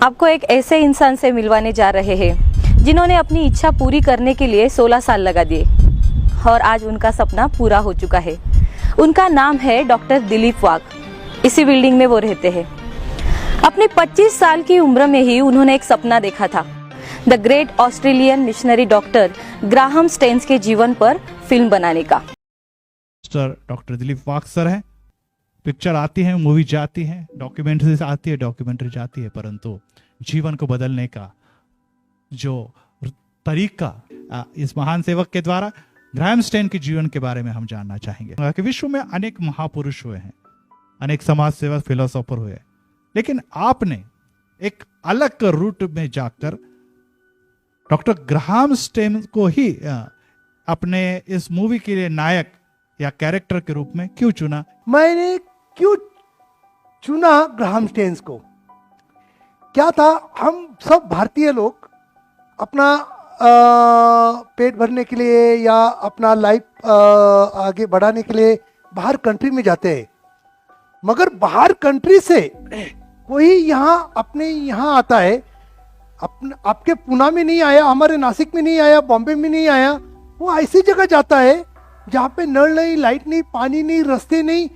आपको एक ऐसे इंसान से मिलवाने जा रहे हैं जिन्होंने अपनी इच्छा पूरी करने के लिए 16 साल लगा दिए और आज उनका सपना पूरा हो चुका है। उनका नाम है डॉक्टर दिलीप वाघ। इसी बिल्डिंग में वो रहते हैं। अपनी 25 साल की उम्र में ही उन्होंने एक सपना देखा था, the great Australian missionary doctor Graham Staines के जीवन पर फिल्म बनाने का। डॉक्टर दिलीप वाघ सर है। पिक्चर आती है, मूवी जाती है, डॉक्यूमेंट्री आती है, डॉक्यूमेंट्री जाती है, परंतु जीवन को बदलने का जो तरीका इस महान सेवक के द्वारा ग्राहम स्टेन के जीवन के बारे में हम जानना चाहेंगे। कि विश्व में अनेक महापुरुष हुए हैं, अनेक समाज सेवक फिलोसोफर हुए, लेकिन आपने एक अलग रूट में जाकर डॉक्टर ग्राहम स्टेन को ही अपने इस मूवी के लिए नायक या कैरेक्टर के रूप में क्यों चुना? मैंने क्यों चुना ग्राहम स्टेन्स को? क्या था, हम सब भारतीय लोग अपना पेट भरने के लिए या अपना लाइफ आगे बढ़ाने के लिए बाहर कंट्री में जाते हैं, मगर बाहर कंट्री से कोई यहाँ अपने यहाँ आता है, आपके पुणे में नहीं आया, हमारे नासिक में नहीं आया, बॉम्बे में नहीं आया, वो ऐसी जगह जाता है जहाँ पे नल नहीं, लाइट नहीं, पानी नहीं, रास्ते नहीं,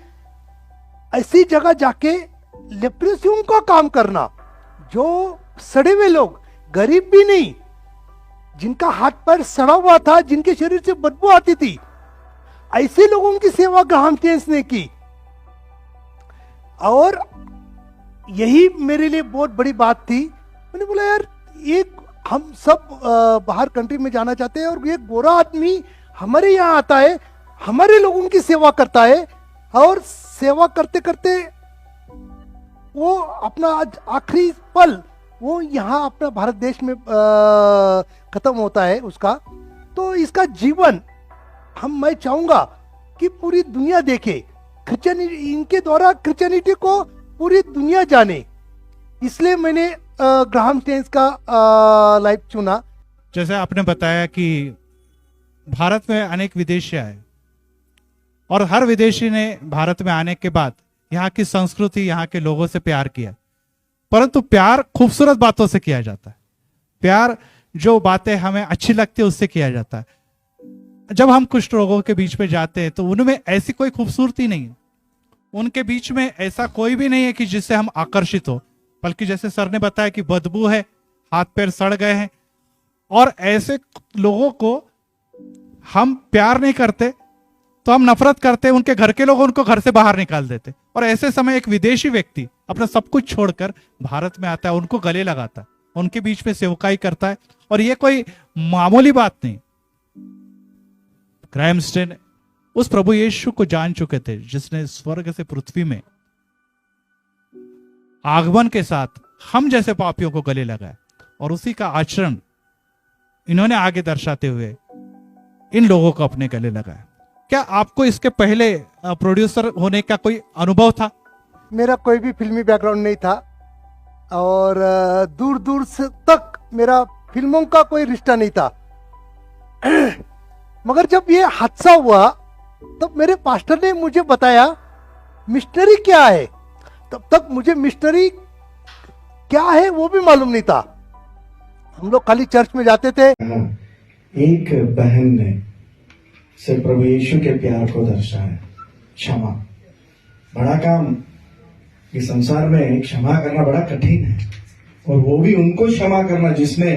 ऐसी जगह जाके लेप्रोसियों का काम करना, जो सड़े हुए लोग, गरीब भी नहीं, जिनका हाथ पैर सड़ा हुआ था, जिनके शरीर से बदबू आती थी, ऐसे लोगों की सेवा ग्राहम स्टेन्स ने की। और यही मेरे लिए बहुत बड़ी बात थी। मैंने बोला यार, एक हम सब बाहर कंट्री में जाना चाहते हैं और ये गोरा आदमी हमारे यहाँ आता है, हमारे लोगों की सेवा करता है, और सेवा करते करते वो अपना आखिरी पल वो यहाँ अपना भारत देश में खत्म होता है उसका। तो इसका जीवन मैं चाहूंगा कि पूरी दुनिया देखे, क्रिश्चियनिटी, इनके द्वारा क्रिश्चियनिटी को पूरी दुनिया जाने, इसलिए मैंने ग्राहम स्टेन्स का लाइफ चुना। जैसे आपने बताया कि भारत में अनेक विदेशी आए और हर विदेशी ने भारत में आने के बाद यहाँ की संस्कृति, यहाँ के लोगों से प्यार किया, परंतु प्यार खूबसूरत बातों से किया जाता है। प्यार जो बातें हमें अच्छी लगती है उससे किया जाता है। जब हम कुछ लोगों के बीच में जाते हैं तो उनमें ऐसी कोई खूबसूरती नहीं है, उनके बीच में ऐसा कोई भी नहीं है कि जिससे हम आकर्षित हो, बल्कि जैसे सर ने बताया कि बदबू है, हाथ पैर सड़ गए हैं, और ऐसे लोगों को हम प्यार नहीं करते तो हम नफरत करते, उनके घर के लोग उनको घर से बाहर निकाल देते। और ऐसे समय एक विदेशी व्यक्ति अपना सब कुछ छोड़कर भारत में आता है, उनको गले लगाता है, उनके बीच में सेवकाई करता है, और ये कोई मामूली बात नहीं। ग्राहम स्टेन उस प्रभु यीशु को जान चुके थे जिसने स्वर्ग से पृथ्वी में आगमन के साथ हम जैसे पापियों को गले लगाया, और उसी का आचरण इन्होंने आगे दर्शाते हुए इन लोगों को अपने गले लगाया। क्या आपको इसके पहले प्रोड्यूसर होने का कोई अनुभव था? मेरा कोई भी फिल्मी बैकग्राउंड नहीं था, और दूर दूर से तक मेरा फिल्मों का कोई रिश्ता नहीं था। मगर जब ये हादसा हुआ तब मेरे पास्टर ने मुझे बताया मिशनरी क्या है। तब तक मुझे मिशनरी क्या है वो भी मालूम नहीं था। हम लोग खाली चर्च में जाते थे। एक बहन ने सिर्फ प्रभु यीशु के प्यार को दर्शाया, क्षमा। बड़ा काम इस संसार में क्षमा करना बड़ा कठिन है, और वो भी उनको क्षमा करना जिसने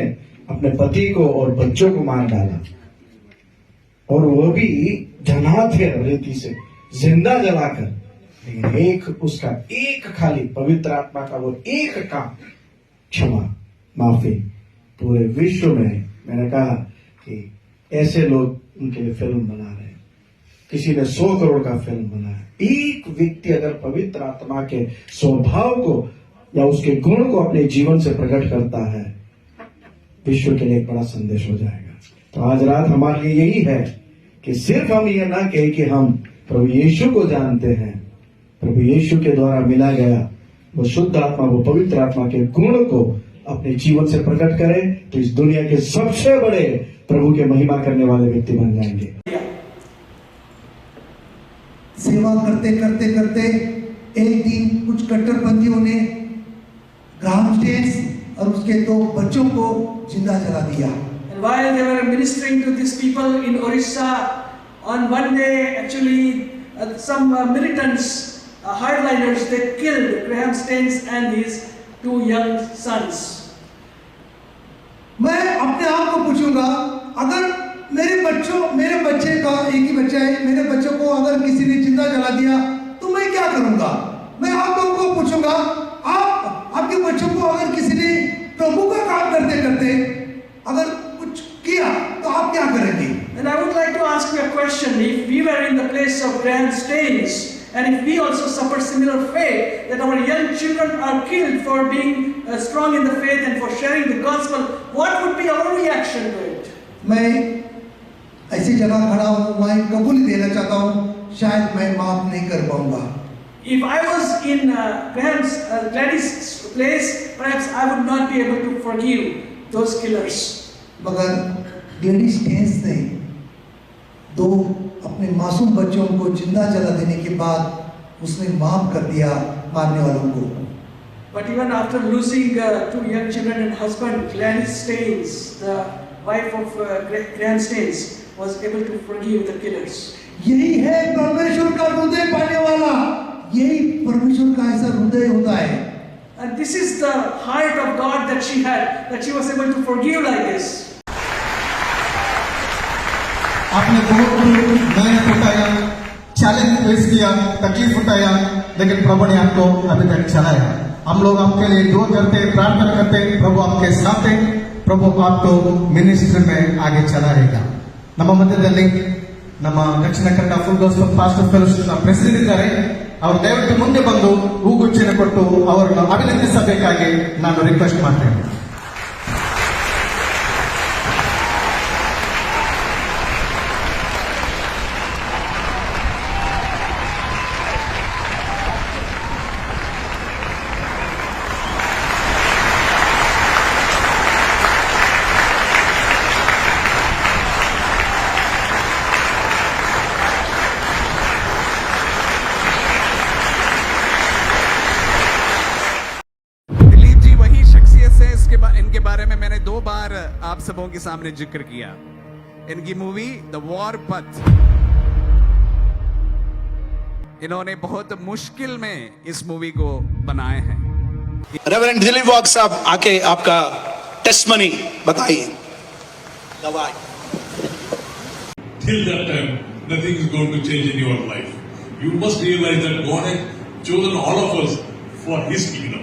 अपने पति को और बच्चों को मार डाला, और वो भी जन्नत के रीति से जिंदा जलाकर। लेकिन एक उसका एक खाली पवित्र आत्मा का वो एक काम, क्षमा, माफी, पूरे विश्व में मैंने कहा कि ऐसे लोग उनके लिए फिल्म बना रहे हैं। किसी ने 100 करोड़ का फिल्म बनाया। एक व्यक्ति अगर पवित्र आत्मा के स्वभाव को या उसके गुण को अपने जीवन से प्रकट करता है, विश्व के लिए एक बड़ा संदेश हो जाएगा। तो आज रात हमारे लिए यही है कि सिर्फ हम ये ना कहें कि हम प्रभु यीशु को जानते हैं, प्रभु यीशु के द्वारा मिला गया वो शुद्ध आत्मा, वो पवित्र आत्मा के गुण को अपने जीवन से प्रकट करें, तो इस दुनिया के सबसे बड़े प्रभु के महिमा करने वाले व्यक्ति बन जाएंगे। सेवा करते करते करते एक दिन कुछ कट्टरपंथियों ने ग्राहम स्टेन्स और उसके 2 बच्चों को जिंदा जला दिया। And while they were ministering to these people in Orissa, on one day, actually, some militants, hardliners, they killed Graham Staines and his 2 young sons. मैं अपने आप को पूछूंगा, अगर मेरे बच्चे का एक ही बच्चा है, मेरे बच्चों को अगर किसी ने जिंदा जला दिया तो मैं क्या करूंगा? मैं आप लोगों को पूछूंगा, आपके बच्चों को अगर किसी ने प्रभु का काम करते करते अगर कुछ किया तो आप क्या करेंगे? And I would like to ask you a question. If we were in the place of Graham Staines, and if we also suffer similar fate, that our young children are killed for being strong in the faith and for sharing the gospel, what would be our reaction to it? मैं ऐसी जगह खड़ा हूँ, मैं कबूल देना चाहता हूँ, शायद मैं माफ नहीं कर पाऊंगा। If I was in Gladys' place, perhaps I would not be able to forgive those killers. मगर ग्लैडिस स्टेन्स ने 2 अपने मासूम बच्चों को जिंदा जला देने के बाद उसने माफ कर दिया मारने वालों को। But even after losing 2 young children and husband, Gladys Staines, the wife of Graham Staines, was able to forgive the killers. यही है परमेश्वर का हृदय पाने वाला, यही परमेश्वर का ऐसा हृदय होता है। And this is the heart of God that she had, that she was able to forgive like this. आपने बहुत मेहनत उठाया, चैलेंज फेस किया, तकलीफ उठाया, लेकिन प्रभु ने आपको अभी तक चलाया। हम लोग आपके लिए दुआ करते, प्रार्थना करते, प्रभु आपके साथ है, प्रभु आपको मिनिस्ट्री में आगे चलाएगा। ನಮ್ಮ ಮಧ್ಯದಲ್ಲಿ ನಮ್ಮ Dakshina Kannada full gospel pastor fellowship ನ ಪ್ರೆಸಿಡೆಂಟ್ ಇದ್ದಾರೆ, ಅವರು ದಯವಿಟ್ಟು ಮುಂದೆ ಬಂದು ಹೂಗುಚ್ಛನ ಕೊಟ್ಟು ಅವರನ್ನು ಅಭಿನಂದಿಸಬೇಕಾಗಿ ನಾನು ರಿಕ್ವೆಸ್ಟ್ ಮಾಡ್ತೇನೆ। इनके बारे में मैंने 2 बार आप सबों के सामने जिक्र किया। इनकी मूवी द वॉर पथ, इन्होंने बहुत मुश्किल में इस मूवी को बनाए हैं। रेवरेंड दिलीप वाघ साहब आके आपका टेस्टमनी बताइए। गवाह। Till that time, nothing is going to change in your life. You must realize that God has chosen all of us for His kingdom.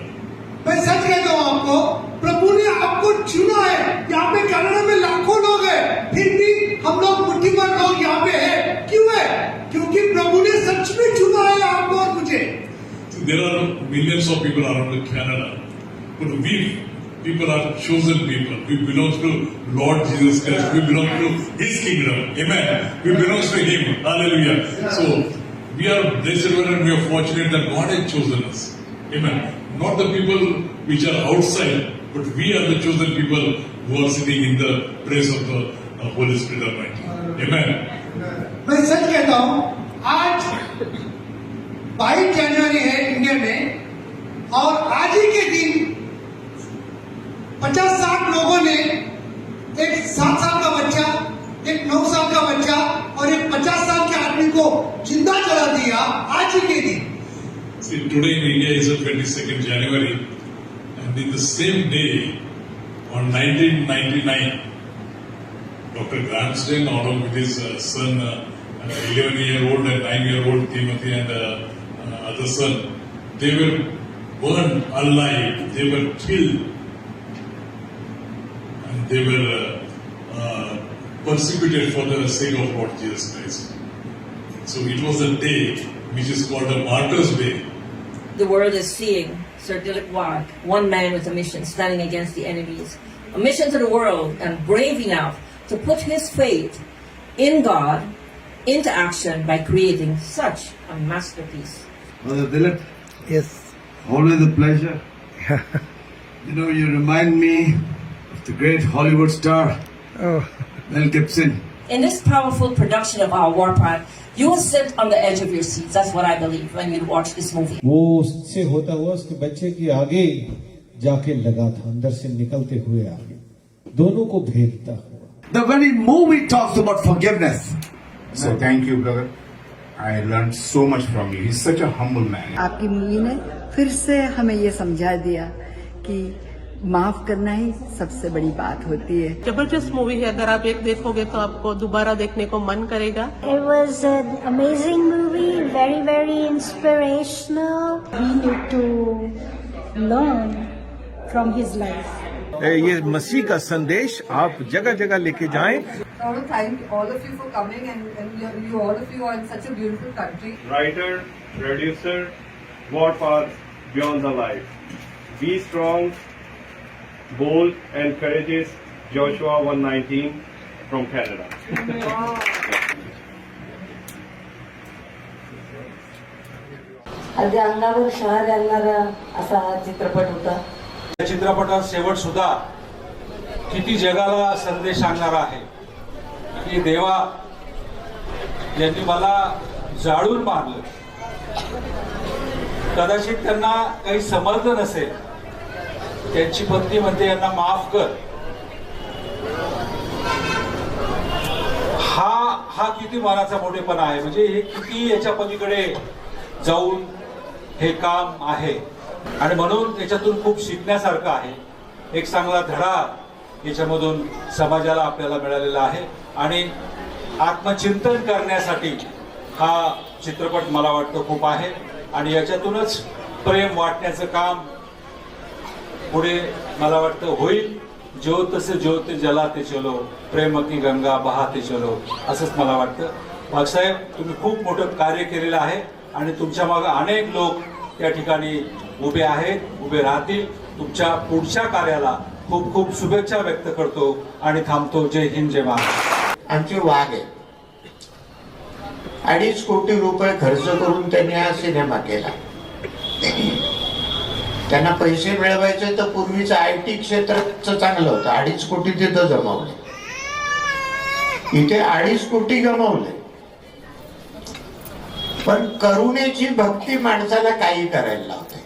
मैं सच कहता हूँ आपको, प्रभु ने आपको चुना है। यहाँ पे कनाडा में लाखों लोग हैं, फिर भी हम लोग मुट्ठीभर लोग यहाँ पे हैं। क्यों है? क्योंकि प्रभु ने सच में चुना है आपको और मुझे। There are millions of people around Canada, but we people are chosen people. We belong to Lord Jesus Christ. We belong to His kingdom. Amen. We belong to Him. Hallelujah. So we are blessed and we are fortunate that God has chosen us. Amen. Not the people which are outside, but we are the chosen people who are sitting in the praise of the Holy Spirit Almighty. Amen. मैं सच कहता हूँ, आज 22 जनवरी है India में, और आज ही के दिन 50-60 लोगों ने एक 7 साल का बच्चा, एक 9 साल का बच्चा और एक 50 साल के आदमी को जिंदा जला दिया आज ही के दिन। See, today in India is the 22nd January, and in the same day, on 1999, Dr. Graham Staines, along with his son, 11-year-old and 9-year-old Timothy, and other son, they were burned alive. They were killed, and they were persecuted for the sake of Lord Jesus Christ. So it was a day which is called a Martyrs' Day. The world is seeing Sir Dilip Wag, one man with a mission, standing against the enemies, a mission to the world, and brave enough to put his faith in God into action by creating such a masterpiece. Brother Dilip, Yes. always a pleasure. You know, you remind me of the great Hollywood star, Mel Gibson. In this powerful production of our Warpath, you will sit on the edge of your seats. That's what I believe when you watch this movie. वो उससे होता हुआ उसके बच्चे की आगे जाके लगा था, अंदर से निकलते हुए आगे, दोनों को भेदता हुआ। The very movie talks about forgiveness. So thank you, brother. I learned so much from you. He's such a humble man. आपकी मूवी ने फिर से हमें ये समझा दिया कि माफ करना ही सबसे बड़ी बात होती है। जबरदस्त मूवी है, अगर आप एक देखोगे तो आपको दोबारा देखने को मन करेगा। It was an amazing movie, very very inspirational. We need to learn from his life. ये मसीह का संदेश आप जगह जगह लेके जाएं। I want to thank all of you for coming and you all of you are in such a beautiful country. Writer, producer, what path beyond the life. Be strong, bold and courageous. Joshua 119 from Canada. अगदी अंगावर शहर आणणारा असा चित्रपट होता. चित्रपटात शेवट सुद्धा किती जगाला संदेश सांगणारा आहे की देवा यांनी मला जाळून मारलं, कदाचित त्यांना काही समजलं नसेल, त्यांची पत्नी म्हणते यांना माफ कर. हा किती मानाचा मोठेपणा आहे, म्हणजे हे किती याच्या पलीकडे जाऊन हे काम आहे आणि म्हणून याच्यातून खूप शिकण्यासारखं आहे. एक चांगला धडा याच्यामधून समाजाला आपल्याला मिळालेला आहे आणि आत्मचिंतन करण्यासाठी हा चित्रपट मला वाटतं खूप आहे आणि याच्यातूनच प्रेम वाटण्याचं काम पुढे मला वाटतं होईल. ज्योत से ज्योत जलाते चलो, प्रेम की गंगा बहाते चलो, असंच मला वाटतं. वाघसाहेब, तुम्ही खूप मोठं कार्य केलेलं आहे आणि तुमच्या मागे अनेक लोक त्या ठिकाणी उभे आहेत, उभे राहतील. तुमच्या पुढच्या कार्याला खूप खूप शुभेच्छा व्यक्त करतो आणि थांबतो. जय हिंद, जय महाराष्ट्र. आमचे वाघ आहे. 2.5 कोटी रुपये खर्च करून त्यांनी हा सिनेमा केला. त्यांना पैसे मिळवायचे तर पूर्वीचं IT क्षेत्राचं चांगलं होतं. 2.5 कोटी तिथं जमवले, इथे 2.5 कोटी गमावले. पण करुणेची भक्ती माणसाला काही करायला लावते.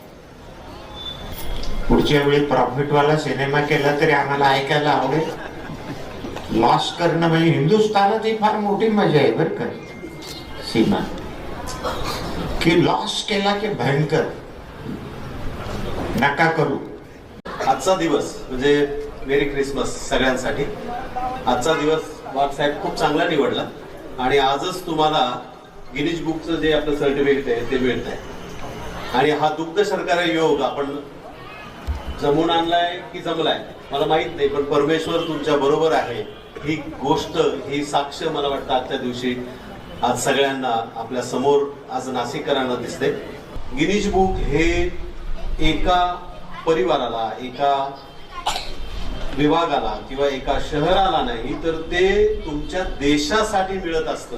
पुढच्या वेळी प्रॉफिटवाला सिनेमा केला तरी आम्हाला ऐकायला आवडेल. लॉस करणं म्हणजे हिंदुस्थानात ही फार मोठी मजा आहे बरं का सीमा, की लॉस केला की भयंकर. नका करू. आजचा दिवस म्हणजे मेरी क्रिसमस सगळ्यांसाठी. आजचा दिवस वाघसाहेब खूप चांगला निवडला आणि आजच तुम्हाला गिनीज बुकचं जे आपलं सर्टिफिकेट आहे ते मिळत आहे आणि हा दुग्ध शर्करा योग आपण जमून आणलाय की जमलाय मला माहित नाही, पण परमेश्वर तुमच्या बरोबर आहे ही गोष्ट, ही साक्ष मला वाटतं आजच्या दिवशी आज सगळ्यांना आपल्या समोर आज नाशिककरांना दिसते. गिनीज बुक हे एका परिवाराला, एका विभागाला किंवा एका शहराला नाही तर ते तुमच्या देशासाठी मिळत असतं.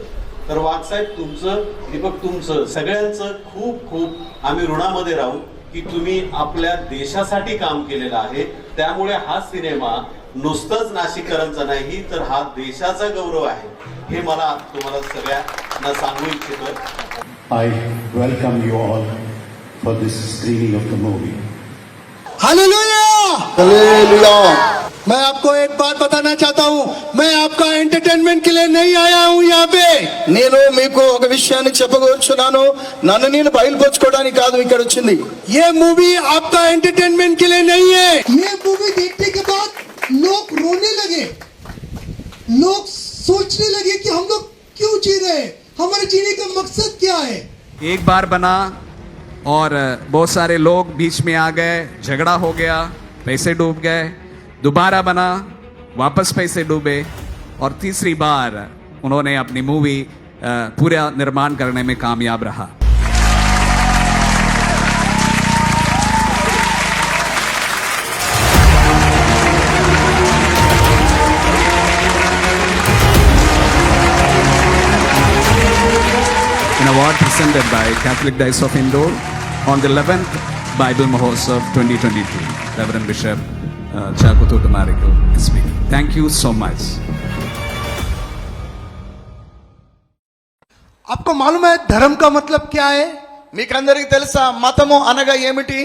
तर वाघसाहेब तुमचं, दीपक तुमचं, सगळ्यांचं खूप खूप आम्ही ऋणामध्ये राहू की तुम्ही आपल्या देशासाठी काम केलेलं आहे. त्यामुळे हा सिनेमा नुसतंच नाशिककरांचा नाही तर हा देशाचा गौरव आहे हे मला तुम्हाला सगळ्यांना सांगू इच्छितो. I welcome you all for this screening of the movie. Hallelujah! Hallelujah! मैं आपको एक बात बताना चाहता हूँ, मैं आपका एंटरटेनमेंट के लिए नहीं आया हूँ यहाँ पे. నేను మీకు ఒక విషయాన్ని చెప్పగోరుచున్నాను, నన్ను నేను బయలుపరచుకోవడానికి కాదు ఇక్కడ వచ్చింది. ये मूवी आपका एंटरटेनमेंट के लिए नहीं है. ये मूवी देखने के बाद लोग रोने लगे, लोग सोचने लगे कि हम लोग क्यों जी रहे हैं, हमारे जीने का मकसद क्या है. एक बार बना और बहुत सारे लोग बीच में आ गए, झगड़ा हो गया, पैसे डूब गए. दोबारा बना, वापस पैसे डूबे और तीसरी बार उन्होंने अपनी मूवी पूरा निर्माण करने में कामयाब रहा. An award presented by Catholic Diocese of Indore on the 11th Bible Mahotsav 2022. Reverend Bishop Chakutu Tamarikal is speaking. Thank you so much. आपको मालूम है धर्म का मतलब क्या है? మీకందరికి తెలుసా మతము అనగా ఏమిటి?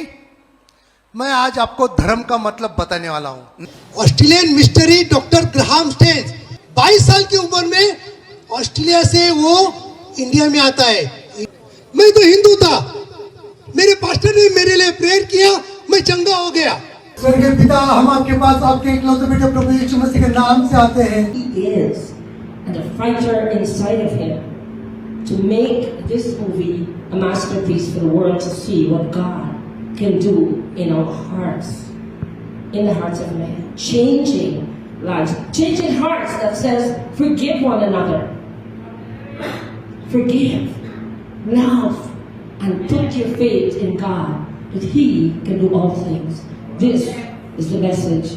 मैं आज आपको धर्म का मतलब बताने वाला हूं। Australian mystery doctor Graham Staines 22 साल की उम्र में ऑस्ट्रेलिया से वो इंडिया में आता है। मैं तो हिंदू था, मेरे पास्टर ने मेरे लिए प्रेयर किया, मैं चंगा हो गया। स्वर्गीय पिता, हम आपके पास आपके इकलौते बेटे प्रभु यीशु मसीह के नाम से आते हैं। He is, and the fighter inside of him to make this movie a masterpiece for the world to see what God can do in our hearts, in the hearts of man, changing lives, changing hearts that says forgive one another, forgive, love, and put your faith in God that He can do all things. This is the message.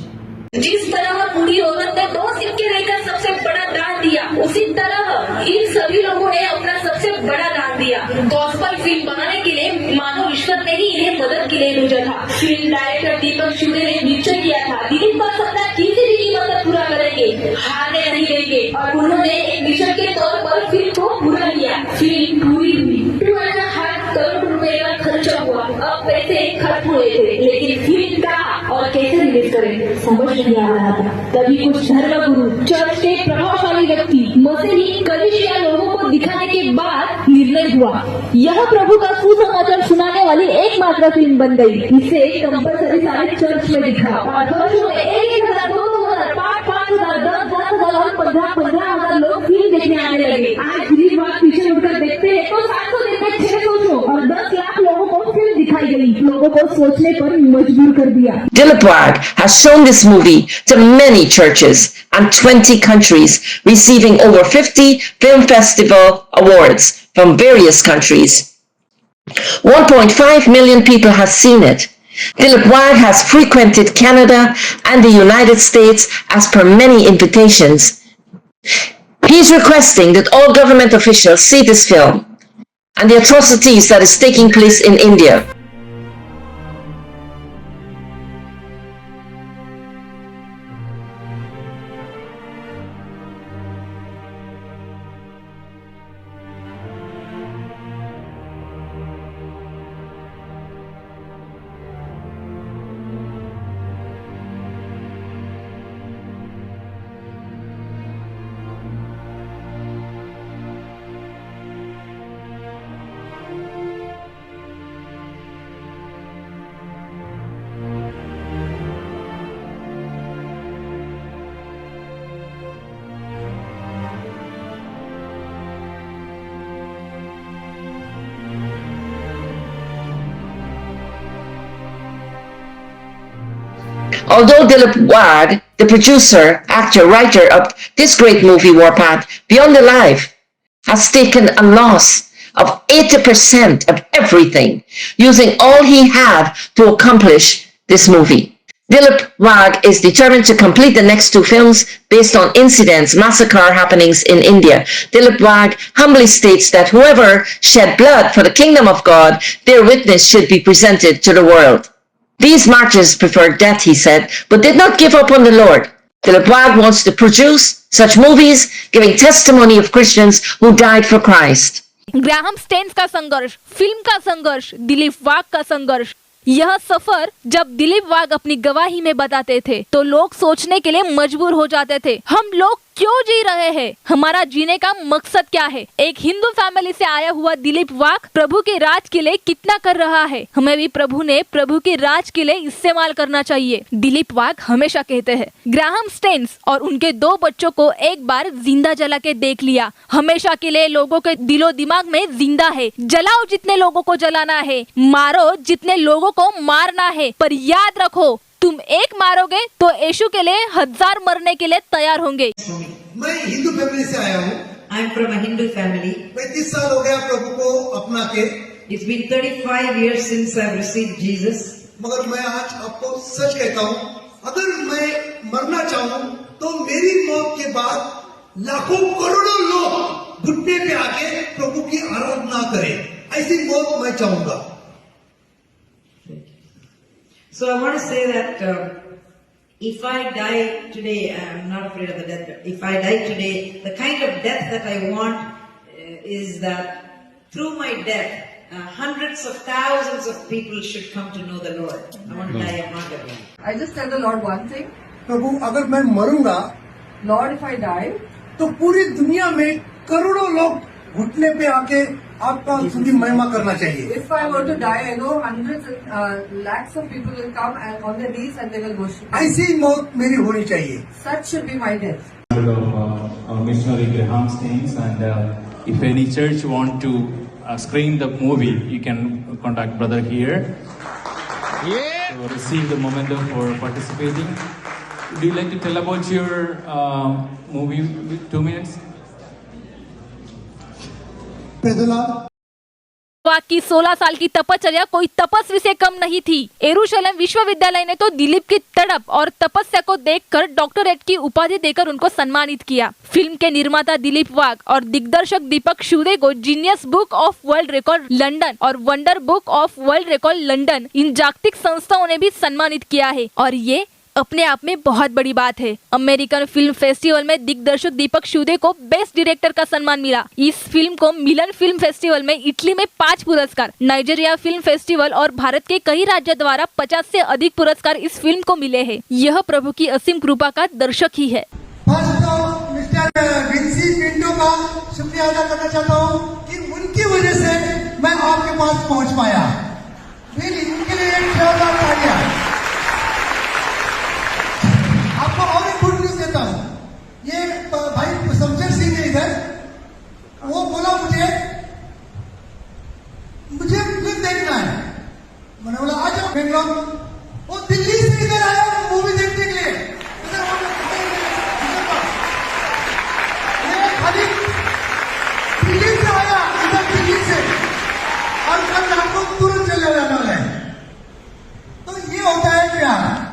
जिस तरह बूढ़ी औरत ने 2 सिक्के लेकर सबसे बड़ा दान दिया, उसी तरह इन सभी लोगों ने अपना सबसे बड़ा दान दिया। गॉस्पेल फिल्म बनाने के लिए मानव ईश्वर ने ही इन्हें मदद के लिए भेजा था। फिल्म डायरेक्टर दीपक शिवरे ने निश्चय किया था दिलीप का सपना किसी भी कीमत पर पूरा करेंगे, हारने नहीं देंगे, और उन्होंने एक मिशन के तौर पर फिल्म को पूरा किया। फिल्म पूरी हुई, 2.5 करोड़ रुपए का खर्चा हुआ। अब पैसे खत्म हुए थे, लेकिन फिल्म का और कैसे रिलीज करें समझ नहीं आ रहा था। तभी कुछ धर्मगुरु, चर्च के प्रभावशाली व्यक्ति, मसीही कलीसिया लोगों को दिखाने के बाद निर्णय हुआ यह प्रभु का सुसमाचार सुनाने वाली एकमात्र फिल्म बन गई। इसे कंपल्सरी सारे चर्च में दिखा और वर्षों में 1,000, 2,000, 5,000, 10,000 और 15,000 लोग फिल्म देखने आने लगे। आज दिलीप वाग पीछे मुड़कर देखते हैं तो 700 दिन में 600 और 10 लाख लोगों को फिल्म दिखाई गई। लोगों को सोचने पर मजबूर कर दिया। Dilip Wag has shown this movie to many churches and 20 countries, receiving over 50 film festival awards from various countries. 1.5 million people have seen it. Dilip Wag has frequented Canada and the United States as per many invitations. He is requesting that all government officials see this film and the atrocities that is taking place in India. Although Dilip Wag, the producer, actor, writer of this great movie Warpath Beyond the Life, has taken a loss of 80% of everything, using all he had to accomplish this movie. Dilip Wag is determined to complete the next 2 films based on incidents, massacre happenings in India. Dilip Wag humbly states that whoever shed blood for the kingdom of God, their witness should be presented to the world. These martyrs preferred death, he said, but did not give up on the Lord. Dilip Wag wants to produce such movies, giving testimony of Christians who died for Christ. Graham Staines का संघर्ष, film का संघर्ष, दिलीप वाग का संघर्ष, यह सफर जब दिलीप वाग अपनी गवाही में बताते थे तो लोग सोचने के लिए मजबूर हो जाते थे, हम लोग क्यों जी रहे हैं, हमारा जीने का मकसद क्या है। एक हिंदू फैमिली से आया हुआ दिलीप वाग प्रभु के राज के लिए कितना कर रहा है, हमें भी प्रभु ने प्रभु के राज के लिए इस्तेमाल करना चाहिए। दिलीप वाग हमेशा कहते हैं ग्राहम स्टेन्स और उनके 2 बच्चों को एक बार जिंदा जला के देख लिया, हमेशा के लिए लोगों के दिलो दिमाग में जिंदा है। जलाओ जितने लोगों को जलाना है, मारो जितने लोगों को मारना है, पर याद रखो तुम एक मारोगे तो यीशु के लिए 1000 मरने के लिए तैयार होंगे। मैं हिंदू फैमिली से आया हूँ। I am from a Hindu family. 35 साल हो गया प्रभु को अपना के। It's been 35 years since I received Jesus. मगर मैं आज आपको सच कहता हूँ, अगर मैं मरना चाहूँ तो मेरी मौत के बाद लाखों करोड़ों लोग घुटने पे आके प्रभु की आराधना करें, ऐसी मौत मैं चाहूंगा। So I want to say that if I die today, I'm not afraid of the death. If I die today, the kind of death that I want is that through my death, hundreds of thousands of people should come to know the Lord. I want to die a martyr. I just tell the Lord one thing. प्रभु अगर मैं मरूंगा Lord, if I die, तो पूरी दुनिया में करोड़ों लोग घुटने पे आके आपका तुझी महिमा करना चाहिए. if I were to die, I know hundreds and lakhs of people will come and on their knees and they will worship. ऐसी मौत मेरी होनी चाहिए. Such should be my death. Of missionary Graham Staines, and if any church want to screen the movie, you can contact brother here. To receive the momentum for participating. Would you like to tell about your movie with 2 minutes? की 16 साल की तपश्चर्या कोई तपस्वी से कम नहीं थी. यरूशलेम विश्वविद्यालय ने तो दिलीप की तड़प और तपस्या को देखकर डॉक्टरेट की उपाधि देकर उनको सम्मानित किया. फिल्म के निर्माता दिलीप वाघ और दिग्दर्शक दीपक शूदे को genius book of world record London और wonder book of world record London इन जागतिक संस्थाओं ने भी सम्मानित किया है और ये अपने आप में बहुत बड़ी बात है. अमेरिकन फिल्म फेस्टिवल में दिग्दर्शक दीपक शूदे को बेस्ट डायरेक्टर का सम्मान मिला. इस फिल्म को मिलन फिल्म फेस्टिवल में इटली में 5 पुरस्कार, नाइजीरिया फिल्म फेस्टिवल और भारत के कई राज्यों द्वारा 50 से अधिक पुरस्कार इस फिल्म को मिले हैं. यह प्रभु की असीम कृपा का दर्शक ही है. मिस्टर विंसी पिंटो का शुक्रिया अदा करना चाहता हूँ कि उनकी वजह से मैं आपके पास पहुँच पाया. उनके लिए एक जोरदार तालियां. आपको और एक गुड न्यूज देता हूं. ये भाई समझर सिंह है इधर, वो बोला मुझे फिल्म देखना है. मैंने बोला आ जाओ बेंगलोर. वो दिल्ली से इधर आया मूवी देखने के लिए. खाली दिल्ली से आया, इधर दिल्ली से, और कल रात को तुरंत चले जाने वाला है. तो ये होता है प्यार.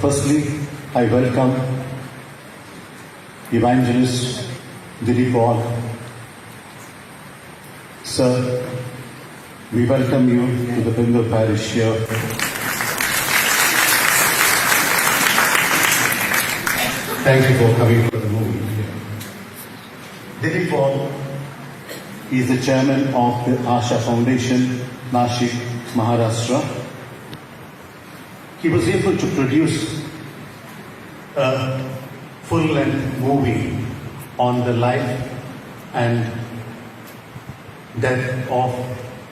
Firstly, I welcome Evangelist Dilip Wagh. Sir, we welcome you to the Bengal Parish here. Thank you for coming for the movie. Dilip Wagh is the chairman of the Asha Foundation, Nashik, Maharashtra. He was able to produce a full-length movie on the life and death of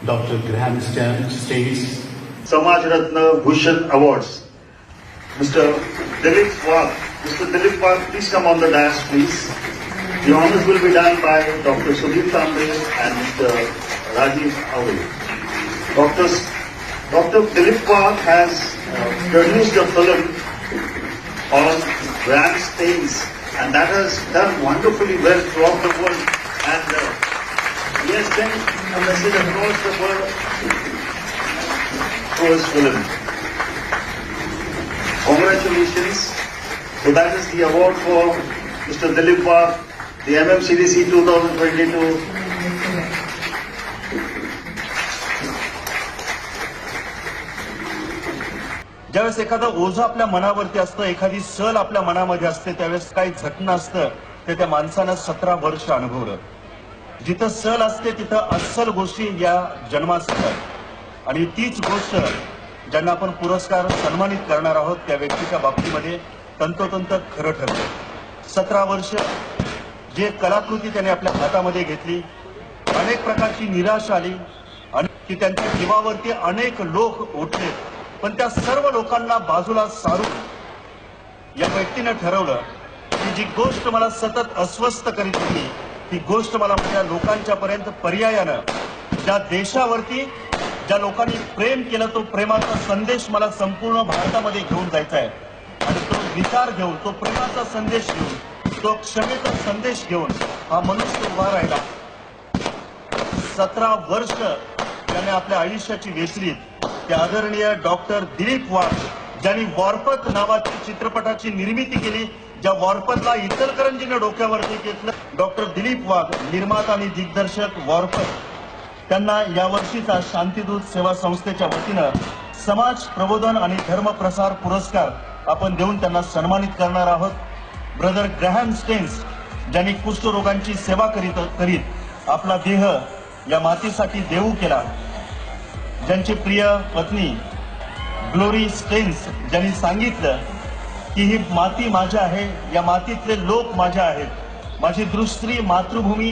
Dr. Graham Staines. Samaj Ratna Bhushan Awards. Mr. Dilip Wagh. Mr. Dilip Wagh, please come on the dais, please. The honors will be done by Dr. Sudeep Tambe and Mr. Rajiv Aure. Dr. Dilip Wagh has produced a film on Graham Staines, and that has done wonderfully well throughout the world, and he has sent a message across the world through his film. Congratulations. So that is the award for Mr. Dilip Wagh, the MMCDC 2022. ज्यावेळेस एखादा ओझं आपल्या मनावरती असतं, एखादी सल आपल्या मनामध्ये असते, त्यावेळेस काही झटणं असतं ते त्या माणसानं 17 वर्ष अनुभवलं. जिथं सल असते तिथं अस्सल गोष्टी या जन्मास येतात आणि तीच गोष्ट ज्यांना आपण पुरस्कार सन्मानित करणार आहोत त्या व्यक्तीच्या बाबतीमध्ये तंतोतंत खरं ठरलं. 17 वर्ष जे कलाकृती त्याने आपल्या हातामध्ये घेतली, अनेक प्रकारची निराशा आली आणि की त्यांच्या जीवावरती अनेक लोक उठले, पण त्या सर्व लोकांना बाजूला सारून या व्यक्तीने ठरवलं की जी गोष्ट मला सतत अस्वस्थ करीत होती ती गोष्ट मला माझ्या लोकांच्या पर्यंत पर्यायानं, ज्या देशावरती ज्या लोकांनी प्रेम केलं तो प्रेमाचा संदेश मला संपूर्ण भारतामध्ये घेऊन जायचा आहे आणि तो विचार घेऊन, तो प्रेमाचा संदेश घेऊन, तो क्षमेचा संदेश घेऊन हा मनुष्य उभा राहिला. 17 वर्ष त्याने आपल्या आयुष्याची वेचली. ते आदरणीय डॉक्टर दिलीप वाघ ज्यांनी वॉरपथ नावाची चित्रपटाची निर्मिती केली, ज्या वॉरपथला इचलकरंजीने डोक्यावरती घेतलं, डॉक्टर दिलीप वाघ, निर्माता आणि दिग्दर्शक वॉर्पर, त्यांना यावर्षीचा शांतिदूत सेवा संस्थेच्या वतीनं समाज प्रबोधन आणि धर्मप्रसार पुरस्कार आपण देऊन त्यांना सन्मानित करणार आहोत. ब्रदर ग्रॅहम स्टेन्स, ज्यांनी कुष्ठरोगांची सेवा करीत आपला देह या मातीसाठी देऊ केला, ज्यांची प्रिय पत्नी ग्लोरी स्टेन्स, ज्यांनी सांगितलं की ही माती माझ्या आहे, या मातीतले लोक माझ्या आहेत, माझी दुसरी मातृभूमी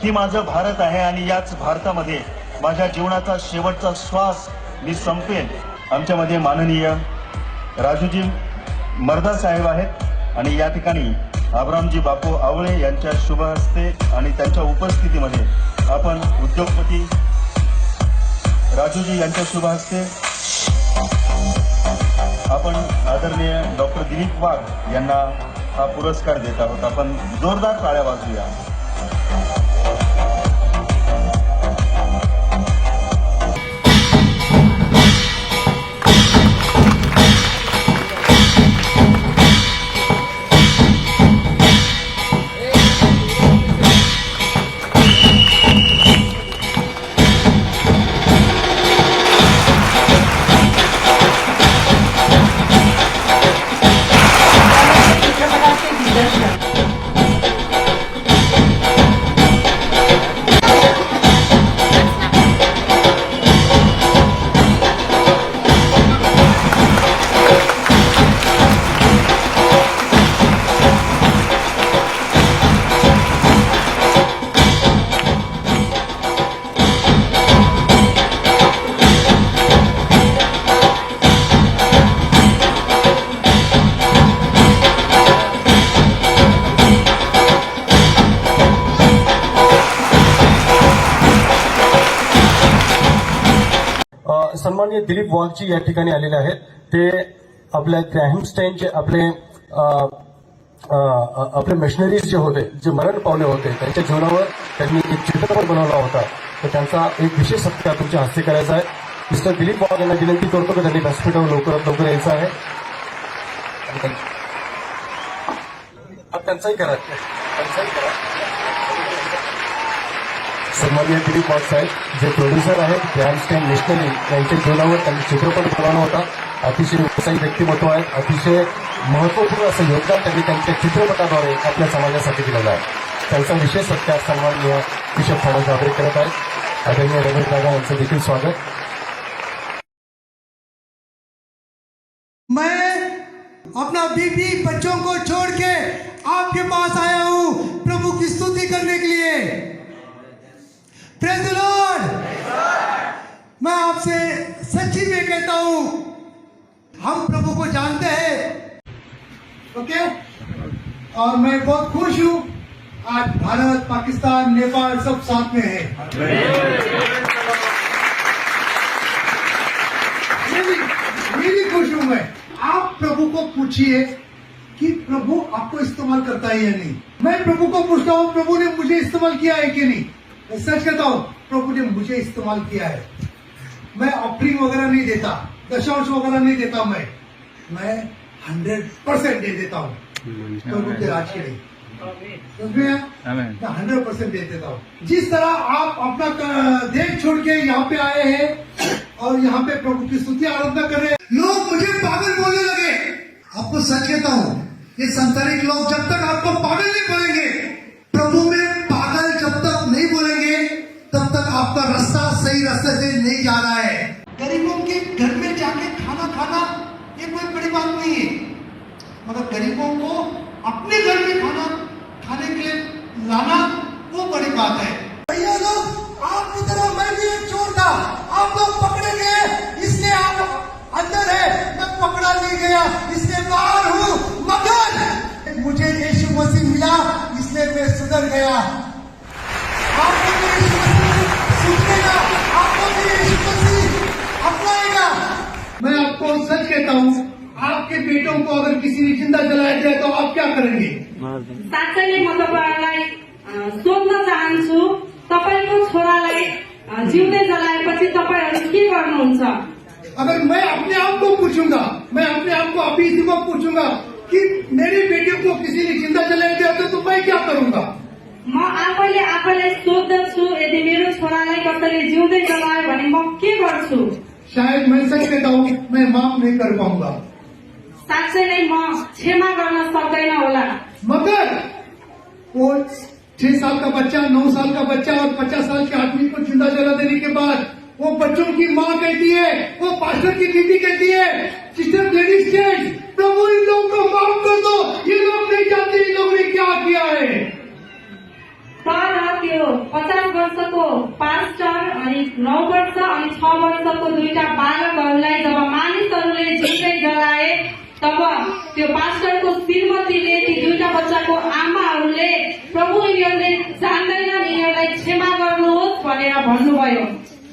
ही माझं भारत आहे आणि याच भारतामध्ये माझ्या जीवनाचा शेवटचा श्वास मी संपेन. आमच्यामध्ये माननीय राजूजी मर्दा साहेब आहेत आणि या ठिकाणी अब्रामजी बापू आवळे यांच्या शुभ हस्ते आणि त्यांच्या उपस्थितीमध्ये आपण उद्योगपती राजूजी यांच्या शुभ हस्ते आपण आदरणीय डॉक्टर दिलीप वाघ यांना हा पुरस्कार देत आहोत. आपण जोरदार टाळ्या वाजवूया. सन्माननीय दिलीप वाघजी या ठिकाणी आलेले आहेत. ते आपल्या ग्रॅहम स्टेनचे आपले मिशनरीज जे होते, जे मरण पावले होते, त्यांच्या जीवनावर त्यांनी एक चित्रपट बनवला होता. तर त्यांचा एक विशेष सत्कार तुमच्या हस्ते करायचा आहे. मिस्टर दिलीप वाघ यांना विनंती करतो की त्यांनी व्यासपीठावर लवकरात लवकर यायचं आहे. त्यांचाही करा. सन्माननीय दिलीप वाघ साहेब, जे प्रोड्युसर आहेत ग्रॅहम स्टेन मिशनरी, यांच्या जीवनावर त्यांनी चित्रपट बनवला होता. अतिशय व्यावसायिक व्यक्तिमत्व आहेत. अतिशय महत्वपूर्ण असं योगदान त्यांनी त्यांच्या चित्रपटाद्वारे आपल्या समाजासाठी दिलेलं आहे. त्यांचा विशेष सत्कार सन्माननीय बिशप थॉमस जाबरे करत आहेत. आदरणीय रमेश दादा यांचं देखील स्वागत. मैं अपना बीवी बच्चों को छोड़ के आपके पास आया हूं प्रभु की स्तुति करने के लिए. Praise the Lord. मैं आपसे सच्ची में कहता हूं, हम प्रभु को जानते हैं, ओके. और मैं बहुत खुश हूं, आज भारत, पाकिस्तान, नेपाल सब साथ में है. मेरी खुश हूं मैं. आप प्रभु को पूछिए कि प्रभु आपको इस्तेमाल करता है या नहीं. मैं प्रभु को पूछता हूं, प्रभु ने मुझे इस्तेमाल किया है कि नहीं. मैं सच कहता हूं, प्रभु ने मुझे इस्तेमाल किया है. मैं ऑफरिंग वगैरह नहीं देता, दशांश वगैरह नहीं देता. मैं 100% दे देता हूं प्रभु के राज के लिए. मैं 100% दे देता हूं. जिस तरह आप अपना देश छोड़ के यहाँ पे आए हैं और यहाँ पे प्रभु की स्तुति आराधना कर रहे हैं, लोग मुझे पागल बोलने लगे. आपको सच कहता हूं, ये संसारिक लोग जब तक आपको पागल नहीं बोलेंगे, प्रभु में पागल जब तक नहीं बोलेंगे, तब तक आपका रास्ता सही रास्ते से नहीं जा रहा है. गरीबों के घर में जाके खाना खाना ये कोई बड़ी बात नहीं है, मगर गरीबों को अपने घर में खाना खाने के लिए लाना वो बड़ी बात है. भैया लोग, आपकी तरह मैं भी एक चोर था. आप लोग पकड़े गए इसलिए आप अंदर है, मैं पकड़ा नहीं गया इसलिए बाहर हूँ. मगर मुझे यीशु मसीह मिला इसलिए मैं सुधर गया. आपको भी यीशु मसीह सीखेगा, आपको भी यीशु मसीह अपनाएगा. मैं आपको सच कहता हूँ, आपके बेटों को अगर किसी ने जिंदा जलाया जाए तो आप क्या करेंगे? साँच्चै म तपाईहरुलाई सोध्न चाहन्छु, तपाईको छोरालाई जिउँदै जलाएपछि तपाईहरु के गर्नुहुन्छ? अगर मैं अपने आप को पूछूंगा, मैं अपने आप को अभी इसी को पूछूंगा कि मेरी बेटी को किसी ने जिंदा जलाया जाए तो मैं क्या करूंगा? म आफैले आफैलाई सोध्दछु यदि मेरो छोरालाई कसैले जिउँदै जलायो भने म के गर्छु? शायद मैं सच कहता हूँ, मैं माफ नहीं कर पाऊंगा। साँच्चै नै म क्षमा गर्न सक्दैन होला। मगर वो 6 साल का बच्चा, 9 साल का बच्चा और 50 साल के आदमी को जिंदा जला देने के बाद वो बच्चों की माँ कहती है, वो पास्टर की बीवी कहती है, सिस्टर लेडीज चेंज, प्रभु इन लोगों को माफ कर दो, ये लोग नहीं जानते इन लोगों ने क्या किया है। तर त्यो 50 वर्षको पास्टर अनि 9 वर्ष अनि 6 वर्षको दुईटा बालकहरूलाई जब मानिसहरूले जिउँदै जलाए तब त्यो पास्टरको श्रीमतीले ती दुईटा बच्चाको आमाहरूले प्रभु यिनीहरूले जान्दैनन्, यिनीहरूलाई क्षमा गर्नुहोस् भनेर भन्नुभयो।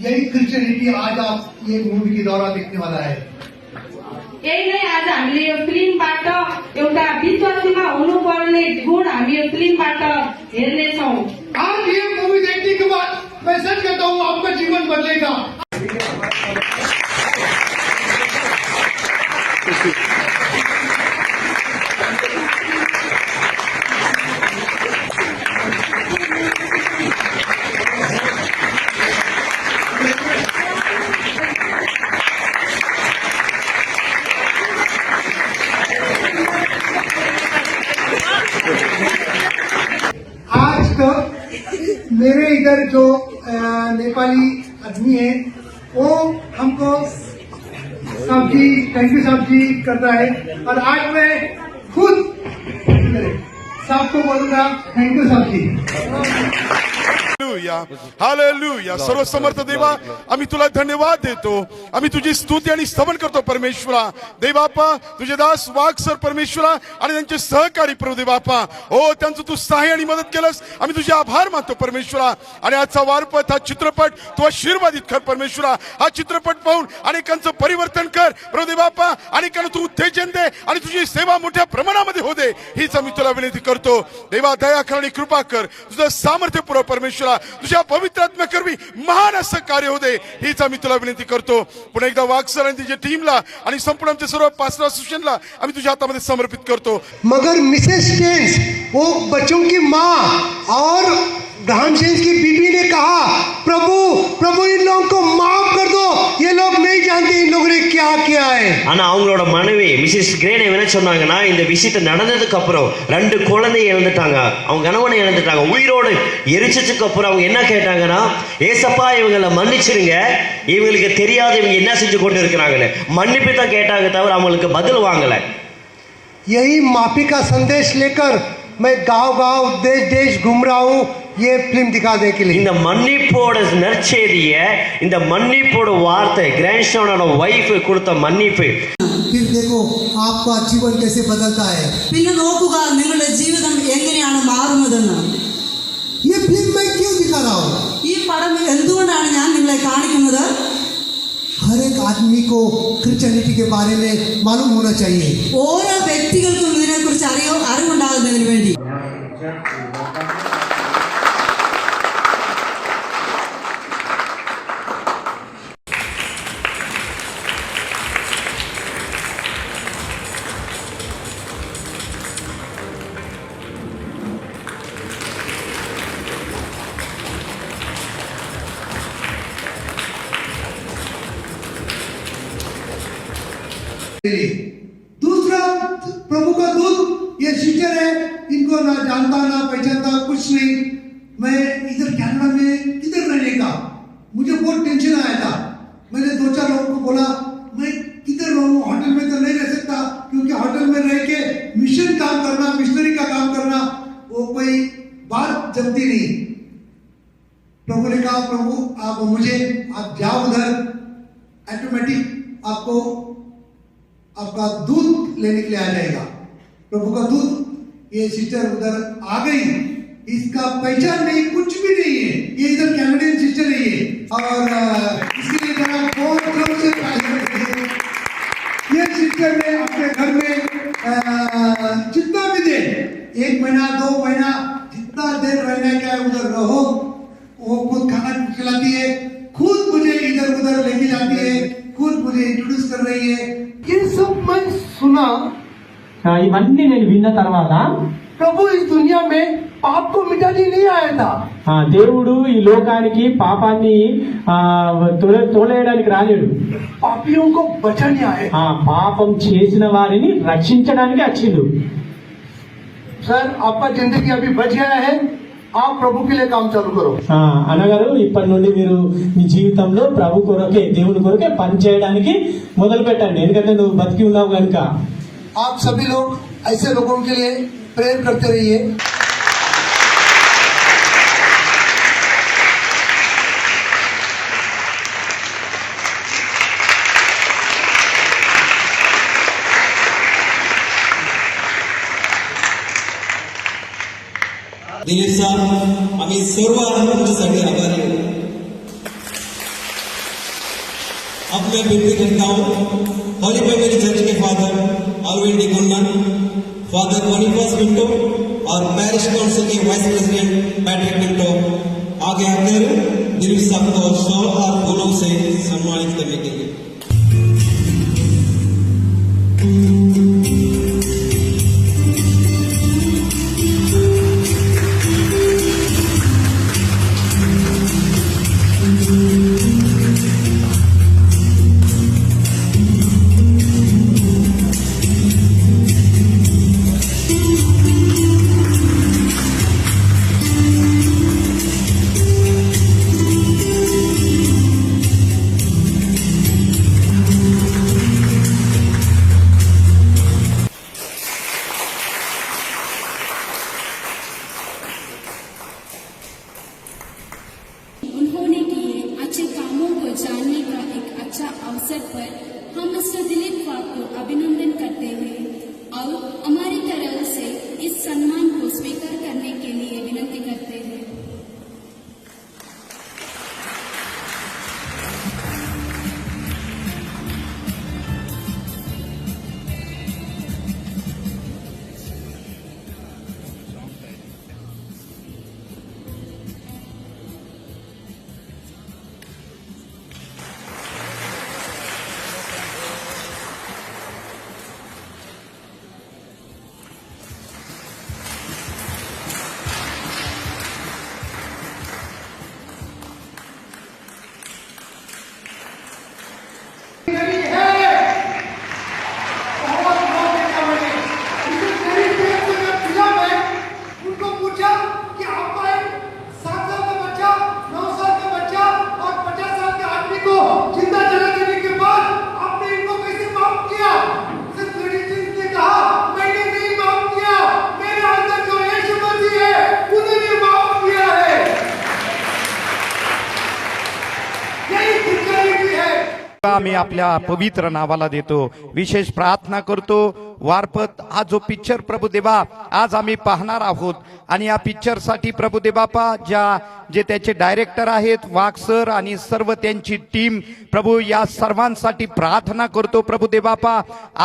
यही क्रिश्चियनिटी आज आप ये मूवी के द्वारा देखने वाला है। यही नै आज हामीले यो फिल्मबाट एउटा विश्वासीमा हुनुपर्ने गुण हामी यो फिल्मबाट हेर्नेछौँ। आज ये मूवी देखने के बाद मैं सच कहता हूँ, आपका जीवन बदलेगा। आज तक मेरे इधर जो नेपाली आदमी है वो हमको साहब जी, थैंक यू साहब जी करता है, और आज मैं खुद साहब को बोलूंगा थैंक यू साहब जी। हालेलुया. सर्व समर्थ देवा, आम्ही तुला धन्यवाद देतो, आम्ही तुझी स्तुती आणि स्तवन करतो परमेश्वरा. देवापा तुझे दास वाघ सर परमेश्वरा आणि त्यांचे सहकारी प्रभू देवापा, हो त्यांचं तू सहाय्य आणि मदत केलंस, आम्ही तुझे आभार मानतो परमेश्वरा. आणि आजचा वारपत हा चित्रपट तू आशीर्वादित कर परमेश्वरा. हा चित्रपट पाहून अनेकांचं परिवर्तन कर प्रभू देवापा, अनेकांना तू उत्तेजन दे आणि तुझी सेवा मोठ्या प्रमाणामध्ये हो दे, हीच आम्ही तुला विनंती करतो. देवा दया कर आणि कृपा कर, तुझं सामर्थ्य पुरव परमेश्वरा, तुझ्या पवित्र आत्म्याकरवी महान असं कार्य हो दे, हीच आम्ही तुला विनंती करतो. पुन्हा एकदा वाघ सर आणि तिच्या टीमला आणि संपूर्ण आमच्या सर्व पास्टर असोसिएशनला आम्ही तुझ्या हातामध्ये समर्पित करतो. मगर मिसेस स्टेन्स, वो बच्चों की माँ और ग्राहम स्टेन्स की बीबी ने कहा, प्रभु प्रभु इन लोगों को माफ कर दो, ये लोग नहीं जानते इन लोगों ने क्या किया है. ஆனா அவங்களோட மனைவி மிஸ்ஸஸ் கிரேன் என்ன சொன்னாங்கன்னா, இந்த விஷயத்தை நடந்ததுக்கு அப்புறம் 2 குழந்தையை இழந்துட்டாங்க, அவங்க கணவனை இழந்துட்டாங்க, உயிரோடு எரிச்சதுக்கு அப்புறம் அவங்க என்ன கேட்டாங்கன்னா, ஏசப்பா இவங்களை மன்னிச்சிருங்க, இவங்களுக்கு தெரியாத இவங்க என்ன செஞ்சு கொண்டு இருக்கிறாங்கன்னு மன்னிப்பு தான் கேட்டாங்க, தவிர அவங்களுக்கு பதில் வாங்கல. यही माफी का संदेश लेकर मैं गांव-गांव देश-देश घूम रहा हूँ ये फिल्म दिखाने के लिए. இந்த மன்னிப்போட நற்செய்திய, இந்த மன்னிப்போட வார்த்தை கிராண்ட்சனோட வைஃப் கொடுத்த மன்னிப்பு. फिर देखो आपका जीवन कैसे बदलता है. പിന്നെ നോക്കുക നിങ്ങളുടെ ജീവിതം എങ്ങനെയാണ് മാറുന്നതെന്ന്. ये फिल्म मैं क्यों दिखा रहा हूँ? ഈ പടം എന്തുകൊണ്ടാണ് ഞാൻ നിങ്ങളെ കാണിക്കുന്നത്? हर एक आदमी को क्रिश्चियनिटी के बारे में मालूम होना चाहिए. ഓരോ വ്യക്തികൾക്കും ഇതിനെക്കുറിച്ച് അറിവുണ്ടാകുന്നതിന് വേണ്ടി. दूसरा प्रभु का दूत, ये सिस्टर है, इनको ना जानता ना पहचानता कुछ नहीं. मैं इधर कनाडा में किधर रहने का, मुझे बहुत टेंशन आया था. मैंने 2-4 लोगों को बोला मैं किधर रहूं, होटल में तो नहीं रह सकता, क्योंकि होटल में रह के मिशन काम करना, मिशनरी का काम करना, वो कोई बात जमती नहीं. प्रभु ने कहा, प्रभु आप मुझे, आप जाओ उधर, ऑटोमेटिक आपको आपका दूध लेने के लिए आ जाएगा. प्रभु का दूध, ये सिस्टर उधर आ गई, इसका पहचान नहीं, कुछ भी नहीं है, ये इधर कैनेडियन सिस्टर है ये, और इसके लिए जरा बहुत जोर से तालियां बजाइए. ये सिस्टर ने अपने घर में जितना भी दे, 1 महीना 2 महीना जितना देर रहना क्या है उधर रहो, वो खुद खाना खिलाती है, खुद मुझे इधर उधर लेके जाती है, खुद मुझे इंट्रोड्यूस कर रही है. ये सब मैं सुना. ఇవన్నీ నేను విన్న తర్వాత प्रभु इस दुनिया में पाप को मिटाने नहीं आया था। దేవుడు ఈ లోకానికి పాపాన్ని తోలేయడానికి రాలేడు, पापियों को बचाने आए। పాపం చేసిన వారిని రక్షించడానికి వచ్చిండు। सर आपका जिंदगी अभी बच गया है, आप प्रभु के लिए काम चालू करो। అనగారు ఇప్పటి నుండి మీరు మీ జీవితంలో ప్రభు కొరకే దేవుని కొరకే పని చేయడానికి మొదలు పెట్టండి, ఎందుకంటే నువ్వు బతికి ఉన్నావు కనుక। आप सभी लोग ऐसे लोगों के लिए प्रेयर करते रहिए। दिलीप साहेब आम्ही सर्व तुमच्यासाठी आभारी आहोत। अब मैं विनती करता हूँ हॉली फैमिली चर्च के फादर अरविंद डिकोन्नन, फादर बॉनीफास पिंटो और पैरिश काउंसिल के वाइस प्रेसिडेंट पैट्रिक पिंटो आगे आकर दिलीप साहब को शॉल और फूलों से सम्मानित करने के लिए। उन्होंने किए अच्छे कामों को जानने का एक अच्छा अवसर पर हम मिस्टर दिलीप वाघ को अभिनंदन करते हैं और हमारी तरफ से इस सम्मान को स्वीकार करने के लिए विनती करते हैं। उनको पूछा कि आपका एक 7 साल का बच्चा, 9 साल का बच्चा और 50 साल के आदमी को जिंदा जला देने के बाद आपने इनको कैसे माफ किया? ने कहा मैंने नहीं माफ किया, मेरे अंदर जो यीशु मसीह है उन्होंने माफ किया है। यही सिंसियरिटी है। आम्ही आपल्या पवित्र नावाला देतो, विशेष प्रार्थना करतो। वारपत हा जो पिक्चर प्रभुदेवा आज आम्ही पाहणार आहोत आणि या पिक्चर साठी प्रभुदेवापा जे त्याचे डायरेक्टर आहेत वाघ सर आणि सर्व त्यांची टीम, प्रभू या सर्वांसाठी प्रार्थना करतो। प्रभुदेवापा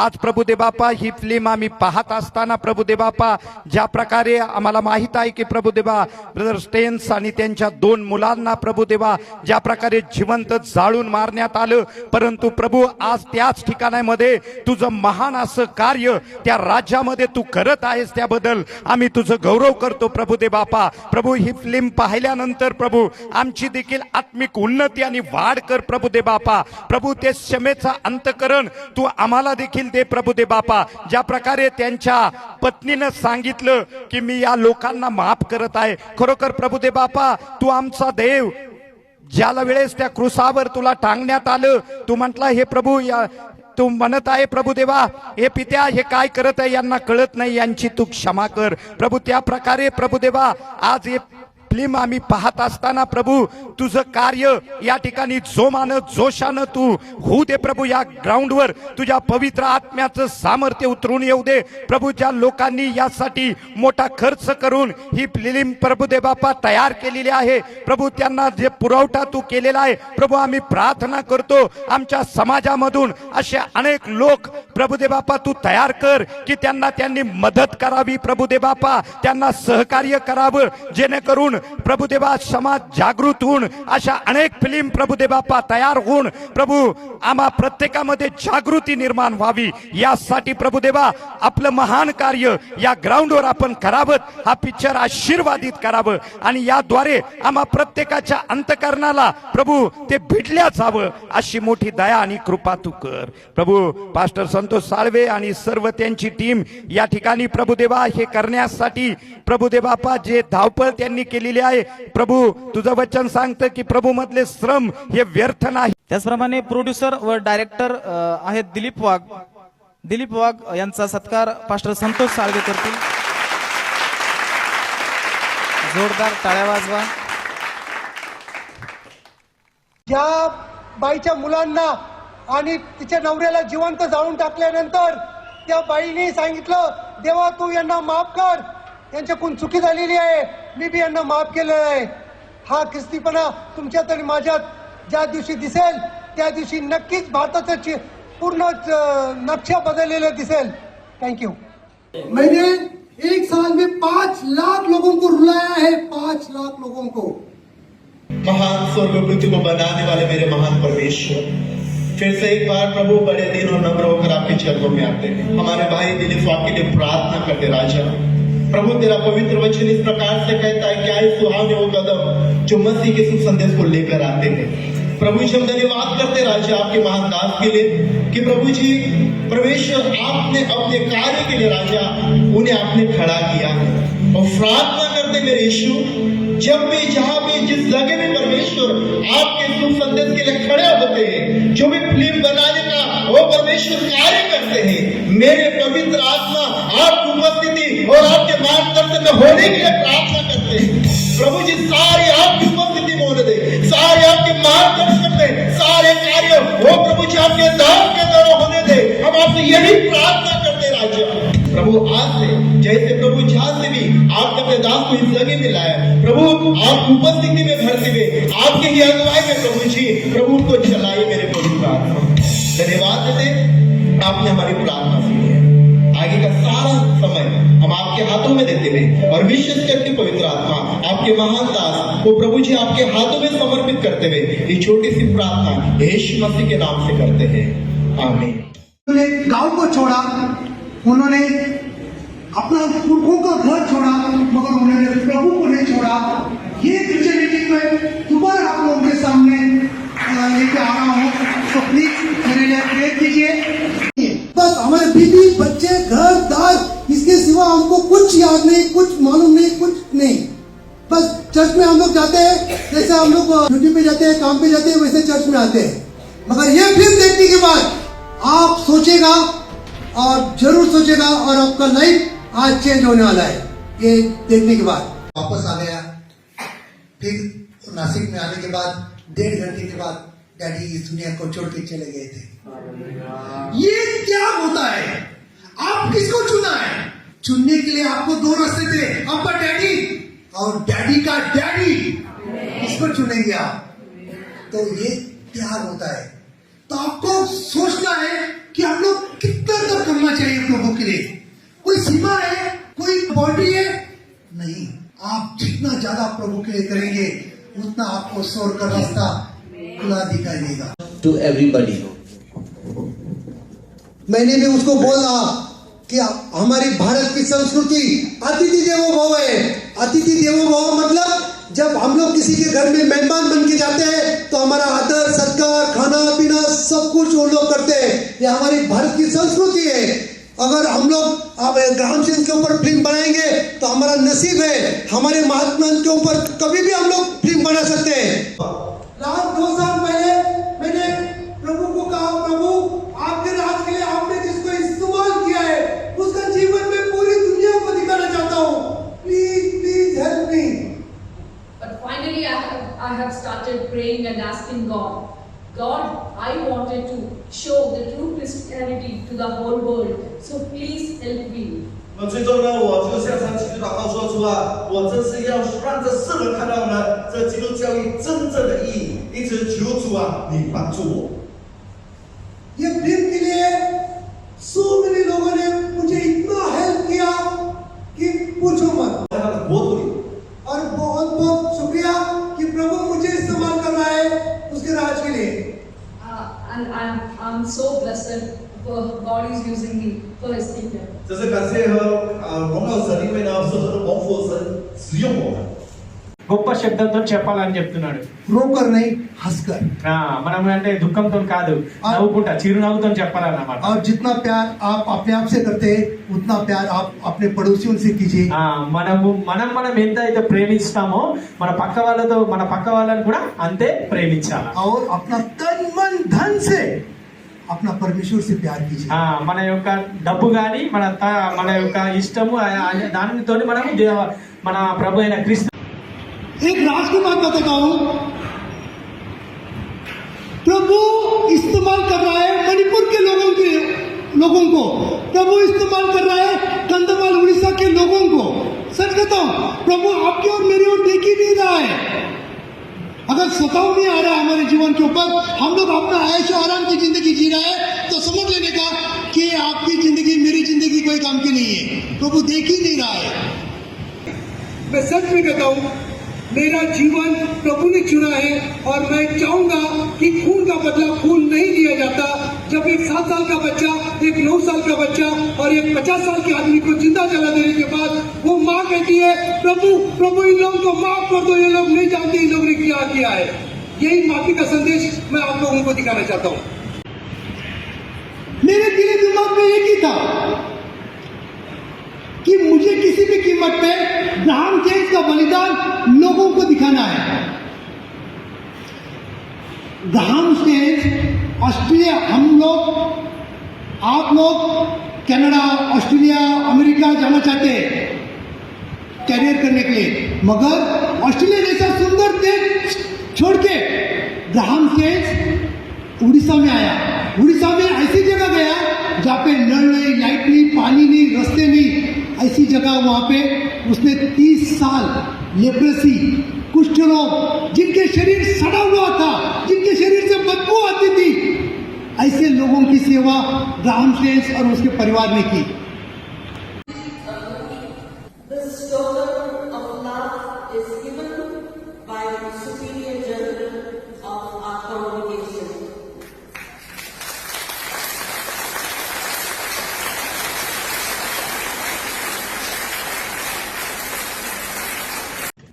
आज प्रभुदेवापा ही फिल्म आम्ही पाहत असताना प्रभुदेवापा ज्या प्रकारे आम्हाला माहित आहे की प्रभुदेवा ब्रदर स्टेन्स आणि त्यांच्या 2 मुलांना प्रभुदेवा ज्या प्रकारे जिवंत जाळून मारण्यात आलं, परंतु प्रभू आज त्याच ठिकाणामध्ये तुझं महान असं कार्य त्या राज्यामध्ये तू करत आहेस, त्याबद्दल आम्ही तुझं गौरव करतो प्रभुदेवापा। प्रभू ही फिल्म पाहिल्यानंतर प्रभू आमची देखील आत्मिक उन्नती आणि वाढ कर प्रभुदेवापा। प्रभू ते क्षमेचा अंतकरण तू आम्हाला देखील दे प्रभुदेवापा। ज्या प्रकारे त्यांच्या पत्नीनं सांगितलं की मी या लोकांना माफ करत आहे, खरोखर प्रभुदेवापा तू आमचा देव। ज्याला वेळेस त्या क्रूसावर तुला टांगण्यात आलं, तू म्हटला हे प्रभू तू म्हणत आहे प्रभुदेवा हे पित्या हे काय करत आहे यांना कळत नाही, यांची तू क्षमा कर प्रभू। त्या प्रकारे प्रभुदेवा आज हे फिल्म आम्ही पाहत असताना प्रभू तुझं कार्य या ठिकाणी जोमानं जोशानं तू होऊ दे प्रभू। या ग्राउंडवर तुझ्या पवित्र आत्म्याचं सामर्थ्य उतरून येऊ दे प्रभू। ज्या लोकांनी यासाठी मोठा खर्च करून ही फिल्म प्रभुदेवापा तयार केलेली आहे प्रभू, त्यांना जे पुरवठा तू केलेला आहे प्रभू, आम्ही प्रार्थना करतो आमच्या समाजामधून असे अनेक लोक प्रभुदेवापा तू तयार कर की त्यांनी मदत करावी प्रभुदेवापा, त्यांना सहकार्य करावं, जेणेकरून प्रभुदेवा समाज जागृत होऊन अशा अनेक फिल्म प्रभुदेवापा तयार होऊन प्रभू आम्हा प्रत्येकामध्ये जागृती निर्माण व्हावी यासाठी प्रभुदेवा आपलं महान कार्य या ग्राउंडवर आपण करावं, हा पिक्चर आशीर्वादित करावं आणि याद्वारे आम्हा प्रत्येकाच्या अंतकरणाला प्रभू ते भिडल्या जावं अशी मोठी दया आणि कृपा तू कर प्रभू. पास्टर संतोष साळवे आणि सर्व त्यांची टीम या ठिकाणी प्रभुदेवा हे करण्यासाठी प्रभुदेवापा जे धावपळ त्यांनी केलेली आहे प्रभू, तुझं वचन सांगतं की प्रभू मधले श्रम हे व्यर्थ नाही. त्याचप्रमाणे प्रोड्युसर व डायरेक्टर आहेत दिलीप वाघ. दिलीप वाघ यांचा सत्कार पास्टर संतोष साळवे करतील. जोरदार टाळ्या वाजवा. ज्या बाईच्या मुलांना आणि तिच्या नवऱ्याला जिवंत जाळून टाकल्यानंतर त्या बाईने सांगितलं, देवा तू यांना माफ कर, यांच्याकडून चुकी झालेली आहे, मी बी यांना माफ केलेलं आहे. हा ख्रिस्तीपणा तुमच्यात आणि माझ्यात ज्या दिवशी दिसेल त्या दिवशी नक्कीच भारताचं पूर्ण नक्शा बदललेलं दिसेल. थँक्यू. मैंने एक साल में 5 लाख लोगों को रुलाया है, 5 लाख लोगों को. महान स्वर्ग पृथ्वी को बनाने वाले मेरे महान परमेश्वर, फिर से एक बार प्रभु बड़े दिन और नम्र होकर आपके चरणों में आते हैं. हमारे भाई दिलीप वाघ के लिए प्रार्थना करते राजा. प्रभु तेरा पवित्र वचन इस प्रकार से कहता है, क्या ही सुहावने वो कदम जो मसीह के शुभ संदेश को लेकर आते हैं. प्रभु जी हम धन्यवाद करते राजा आपके महान दास के लिए कि प्रभु जी परमेश्वर आपने अपने कार्य के लिए राजा उन्हें आपने खड़ा किया. और प्रार्थना करते मेरे यीशु, जब भी जहां भी जिस जगह में परमेश्वर आपके शुभ संदेश के लिए खड़े होते हैं, जो भी फिल्म बनाने का वो परमेश्वर कार्य करते हैं, मेरे पवित्र आत्मा आपकी उपस्थिति और आपके मार्गदर्शन में होने के लिए प्रार्थना करते हैं. प्रभु जी सारे आपकी उपस्थिति में होने दे, सारे आपके मार्गदर्शन में सारे कार्य वो प्रभु जी आपके दास के द्वारा होने दे. हम आपसे यही प्रार्थना करते राजा. प्रभु आज से जैसे प्रभु जहां से भी आपने अपने दास को इस जगह में लाया, प्रभु आप उपस्थिति में भरते हुए आपके ही अगुवाई में प्रभु जी प्रभु उनको चलाइए मेरे पवित्र आत्मा. धन्यवाद देते आपने हमारी प्रार्थना सुनी है. आगे का सारा समय हम आपके हाथों में देते हुए और विशेष करके पवित्र आत्मा आपके महान दास को प्रभु जी आपके हाथों में समर्पित करते हुए ये छोटी सी प्रार्थना यीशु मसीह के नाम से करते हैं. आमीन. उन्होंने गांव को छोड़ा, उन्होंने अपना पुरखों का घर छोड़ा, मगर उन्होंने प्रभु को नहीं छोड़ा. ये क्रिश्चियनिटी में दोबारा आप लोगों के सामने लेके आ रहा हूँ, तो प्लीज मेरे लिए प्रेयर कीजिए. बस हमारे बीवी बच्चे घर दार इसके सिवा हमको कुछ याद नहीं, कुछ मालूम नहीं, कुछ नहीं. बस चर्च में हम लोग जाते हैं, जैसे हम लोग ड्यूटी पे जाते हैं, काम पे जाते हैं, वैसे चर्च में आते हैं. मगर ये फिल्म देखने के बाद आप सोचेगा और जरूर सोचेगा और आपका लाइफ आज चेंज होने वाला है. ये देखने के बाद वापस आ गया. फिर नासिक में आने के बाद 1.5 घंटे के बाद डैडी इस दुनिया को छोड़ के चले गए थे. ये क्या होता है? आप किसको चुना है? चुनने के लिए आपको 2 रास्ते थे, आपका डैडी और डैडी का डैडी. किसको चुनेंगे आप? तो ये प्यार होता है. तो आपको सोचना है कि हम लोग कितना तक करना चाहिए प्रभु के लिए. कोई सीमा है, कोई बाउंड्री है? नहीं. आप जितना ज्यादा प्रभु के लिए करेंगे उतना आपको स्वर्ग का रास्ता खुला दिखाई देगा. To everybody. मैंने भी उसको बोला कि हमारी भारत की संस्कृति अतिथि देवो भव है. अतिथि देवो भव मतलब जब हम लोग किसी के घर में मेहमान बन के जाते हैं तो हमारा आदर सत्कार खाना पीना सब कुछ वो लोग करते हैं. ये हमारी भारत की संस्कृति है. अगर हम लोग अब ग्राम सेवक के ऊपर फिल्म बनाएंगे तो हमारा नसीब है. हमारे महात्मा के ऊपर कभी भी हम लोग फिल्म बना सकते हैं. लास्ट 2 साल पहले मैंने प्रभु को कहा, प्रभु आपके राज के लिए आपने जिसको इस्तेमाल किया है उसका जीवन में पूरी दुनिया को दिखाना चाहता हूँ. Please please help me. But finally, I have started praying and asking God, I wanted to show the true Christianity to the whole world. So please help me. 最终呢，我就向上祈祷祷告说出啊，我真是要让这世人看到呢，这基督教义真正的意义。因此求主啊，你帮助我。ये फिल्म के लिए so many लोगों ने मुझे इतना help किया कि पूछो मत. और बहुत उसके राज के लिए। And I'm so blessed for God is using me for His kingdom. 这是感谢和荣耀神，因为呢是很丰富神使用我们。 గొప్ప శబ్దంతో చెప్పాలని చెప్తున్నాడు. रोकर नहीं, हंसकर। మనం అంటే దుఃఖంతో కాదు, నవ్వుకుంటా చిరునవ్వుతో చెప్పాలన్నమాట. और जितना प्यार आप अपने आप से करते हैं, उतना प्यार आप अपने पड़ोसियों से कीजिए। మనం ఎంత అయితే ప్రేమిస్తామో మన పక్క వాళ్ళని కూడా అంతే ప్రేమించాలి. और अपना तन मन धन से अपना परमेश्वर से प्यार कीजिए। మన యొక్క డబ్బు గాని మన యొక్క ఇష్టము దానితో మనము మన ప్రభు అయిన క్రీస్తు. एक राज की बात बताता हूं, प्रभु इस्तेमाल कर रहा है मणिपुर के लोगों को, प्रभु इस्तेमाल कर रहा है कंधमाल उड़ीसा के लोगों को। सच कहता हूं, प्रभु आपकी और मेरी ओर देख ही नहीं रहा है। अगर सताव नहीं आ रहा है हमारे जीवन के ऊपर, हम लोग अपना ऐश आराम की जिंदगी जी रहा है, तो समझ लेने का कि आपकी जिंदगी मेरी जिंदगी कोई काम की नहीं है। प्रभु देख ही नहीं रहा है। मैं सच में कहता हूं, मेरा जीवन प्रभु ने चुना है और मैं चाहूंगा कि खून का बदला खून नहीं लिया जाता। जब एक 7 साल का बच्चा, एक 9 साल का बच्चा और एक 50 साल के आदमी को जिंदा जला देने के बाद वो माँ कहती है, प्रभु प्रभु इन लोगों को माफ कर दो, ये लोग नहीं जानते इन लोगों ने क्या किया है। यही माफी का संदेश मैं आप लोगों को दिखाना चाहता हूँ। मेरे दिल दिमाग में एक ही था कि मुझे किसी भी कीमत पे ग्राहम चेंज का बलिदान लोगों को दिखाना है। ग्राहम चेंज ऑस्ट्रेलिया, हम लोग, आप लोग कनाडा, ऑस्ट्रेलिया, अमेरिका जाना चाहते हैं कैरियर करने के लिए, मगर ऑस्ट्रेलिया जैसा सुंदर देश छोड़ के ग्राहम चेंज उड़ीसा में आया। उड़ीसा में ऐसी जगह गया जहाँ पे नल नहीं, लाइट नहीं, पानी नहीं, रास्ते नहीं, ऐसी जगह वहां पे उसने 30 साल लेप्रेसी, कुष्ठ रोग, जिनके शरीर सड़ा हुआ था, जिनके शरीर से बदबू आती थी, ऐसे लोगों की सेवा ग्राहम चेंज और उसके परिवार ने की। This token of love is given by the superior general of our congregation.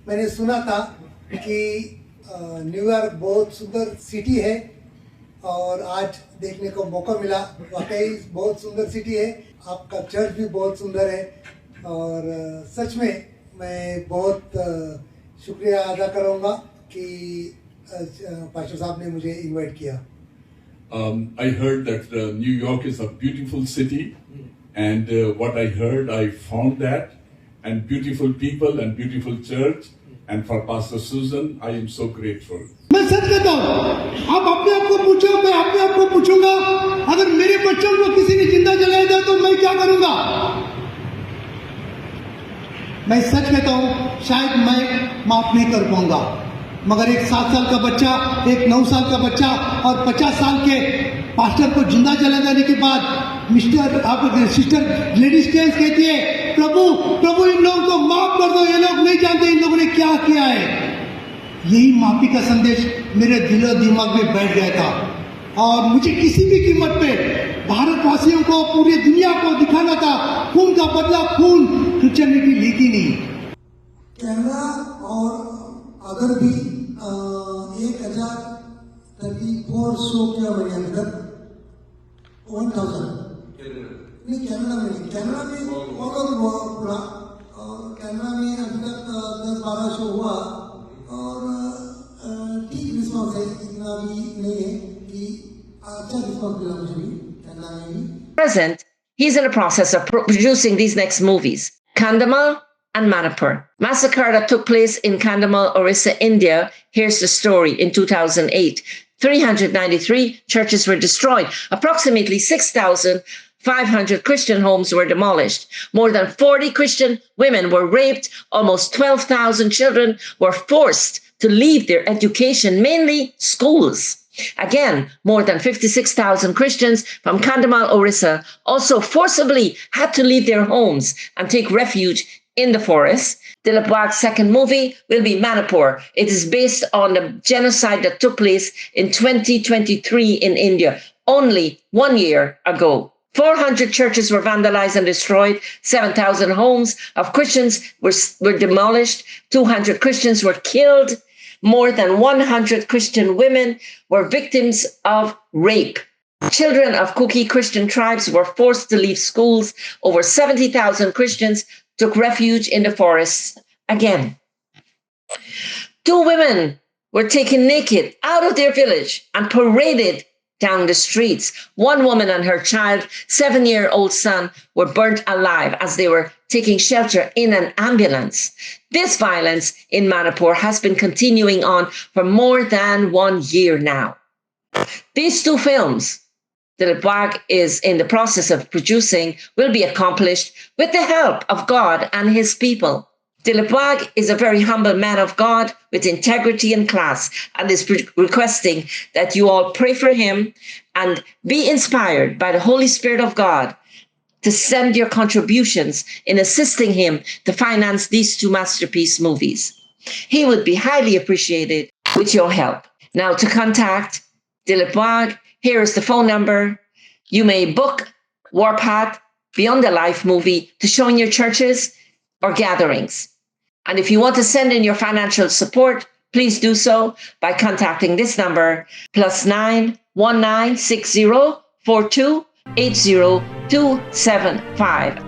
मैंने सुना था कि न्यूयॉर्क बहुत सुंदर सिटी है और आज देखने को मौका मिला। वाकई बहुत सुंदर सिटी है, आपका चर्च भी बहुत सुंदर है और सच में मैं बहुत शुक्रिया अदा करूँगा कि पास्टर साहब ने मुझे इनवाइट किया। I heard that New York is a beautiful city and what I heard, I found that, and beautiful people and beautiful church. And for Pastor Susan, I am so grateful. मैं सच कहता हूँ, आप अपने आप को पूछो, मैं अपने आप को पूछूंगा, अगर मेरे बच्चों को किसी ने जिंदा जलाया जाए तो मैं क्या करूंगा? मैं सच कहता हूँ, शायद मैं माफ नहीं कर पाऊंगा, मगर एक 7 साल का बच्चा, एक 9 साल का बच्चा और 50 साल के पास्टर को जिंदा जला देने के बाद सिस्टर लेडीज टेंस कहती है, प्रभु प्रभु इन लोगों को माफ कर दो, ये लोग नहीं जानते इन लोगों ने क्या किया है। यही माफी का संदेश मेरे दिलो दिमाग में बैठ गया था और मुझे किसी भी कीमत पे भारतवासियों को, पूरी दुनिया को दिखाना था, खून का बदला खून क्रिश्चियनिटी लेती नहीं। कनाडा और अगर भी 1034 शो किया मैंने अभी तक 1000 नहीं, कनाडा में नहीं, कनाडा में ऑल ओवर पूरा, और कनाडा में अभी तक 10-12 शो हुआ और ठीक रिस्पॉन्स है, इतना भी नहीं है कि अच्छा रिस्पॉन्स मिला मुझे भी कनाडा में भी। Present, he's in the process of producing these next movies, Kandhamal and Manipur. Massacre that took place in Kandhamal, Orissa, India. Here's the story. In 2008, 393 churches were destroyed. Approximately 6,500 Christian homes were demolished. More than 40 Christian women were raped. Almost 12,000 children were forced to leave their education, mainly schools. Again, more than 56,000 Christians from Kandhamal, Orissa also forcibly had to leave their homes and take refuge in the forest. Dilip Wag's second movie will be Manipur. It is based on the genocide that took place in 2023 in India, only 1 year ago. 400 churches were vandalized and destroyed. 7,000 homes of Christians were demolished. 200 Christians were killed. More than 100 Christian women were victims of rape. Children of Kuki Christian tribes were forced to leave schools. Over 70,000 Christians took refuge in the forests again. 2 women were taken naked out of their village and paraded down the streets. 1 woman and her child, 7-year-old son, were burnt alive as they were taking shelter in an ambulance. This violence in Manipur has been continuing on for more than 1 year now. These 2 films Dilip Wag is in the process of producing will be accomplished with the help of God and his people. Dilip Wag is a very humble man of God with integrity and class, and is requesting that you all pray for him and be inspired by the Holy Spirit of God to send your contributions in assisting him to finance these 2 masterpiece movies. He would be highly appreciated with your help. Now, to contact Dilip Wag, here is the phone number. You may book Warpath Beyond the Life movie to show in your churches or gatherings. And if you want to send in your financial support, please do so by contacting this number, +9 1960 42 80275.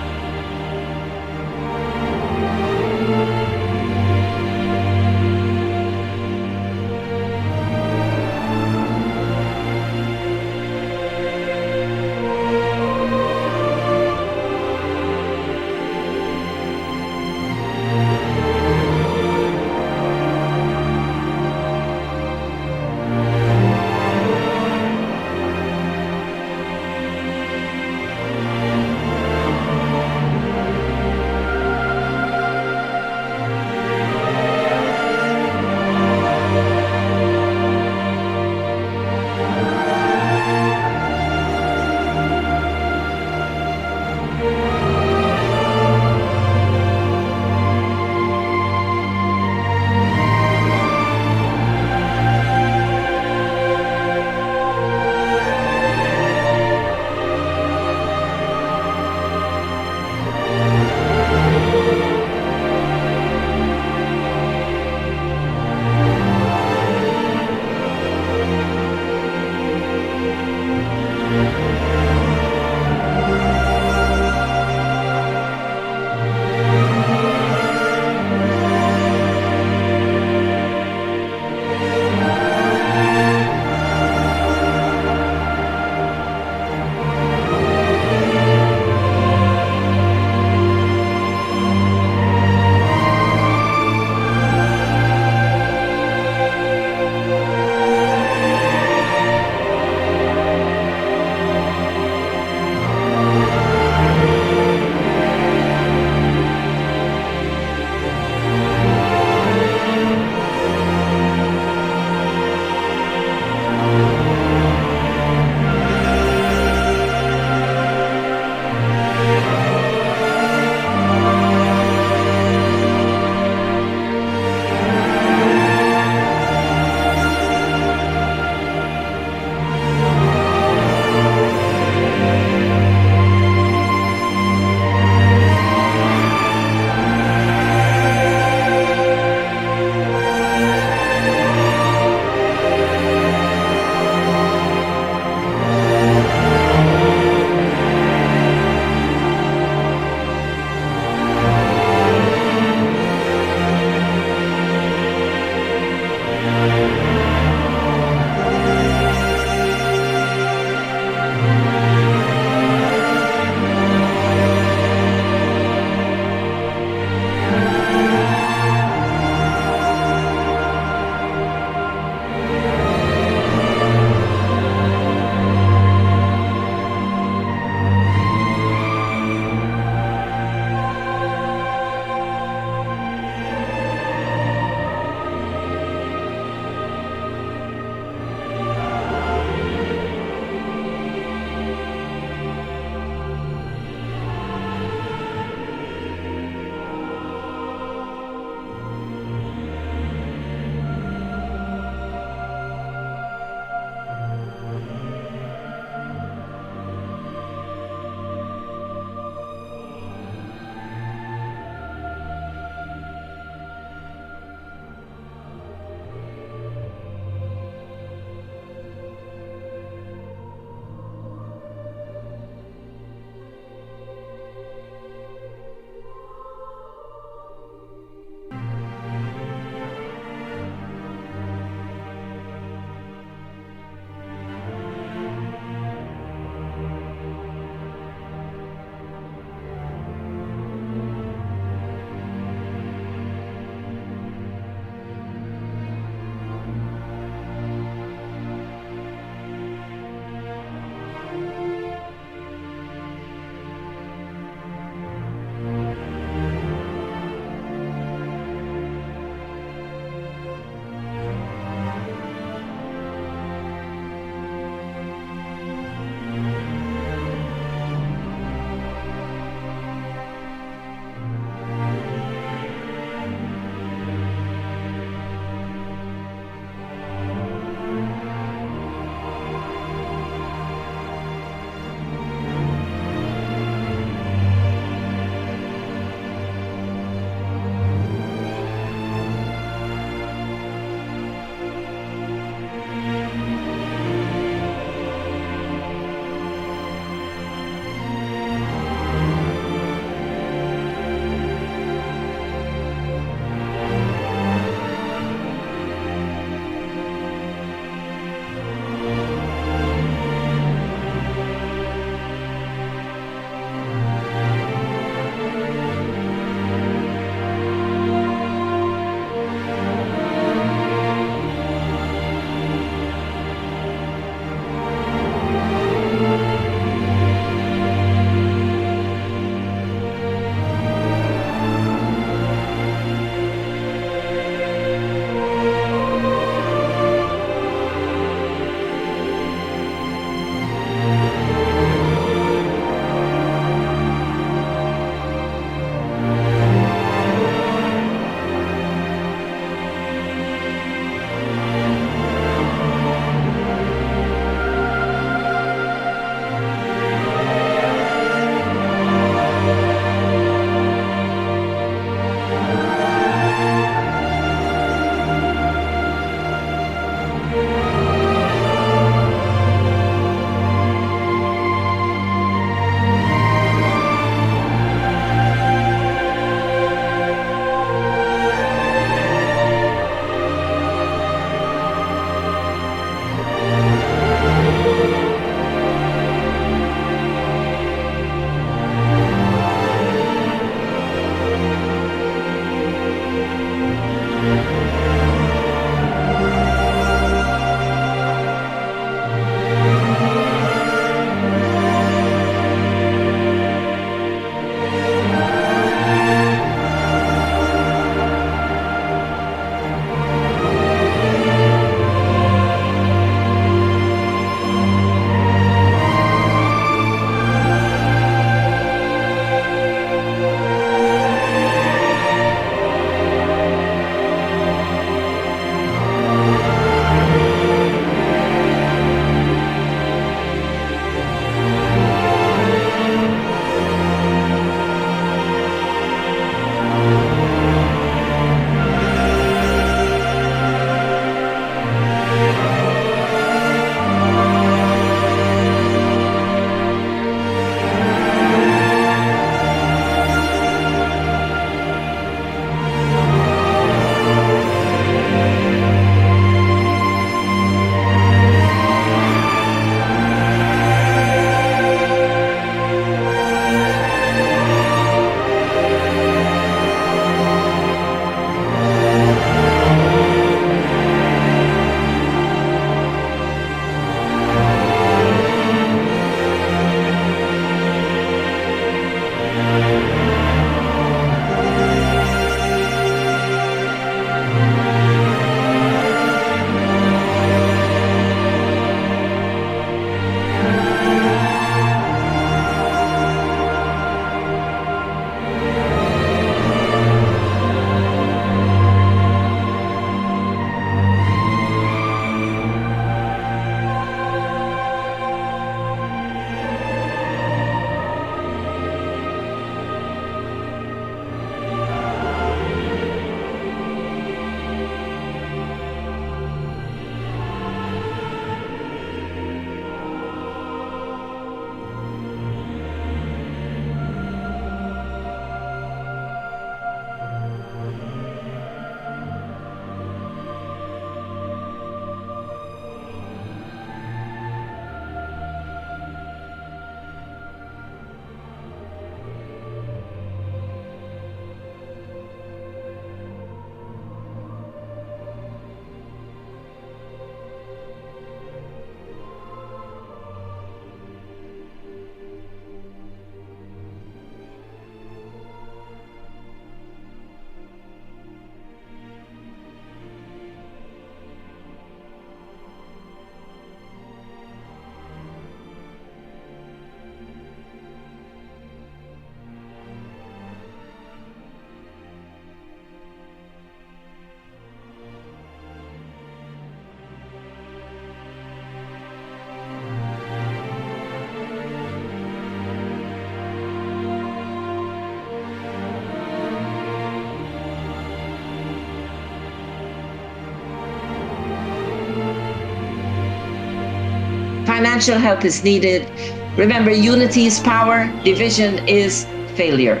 Financial help is needed. Remember, unity is power, division is failure.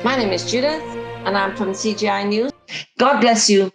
My name is Judith, and I'm from CGI News. God bless you.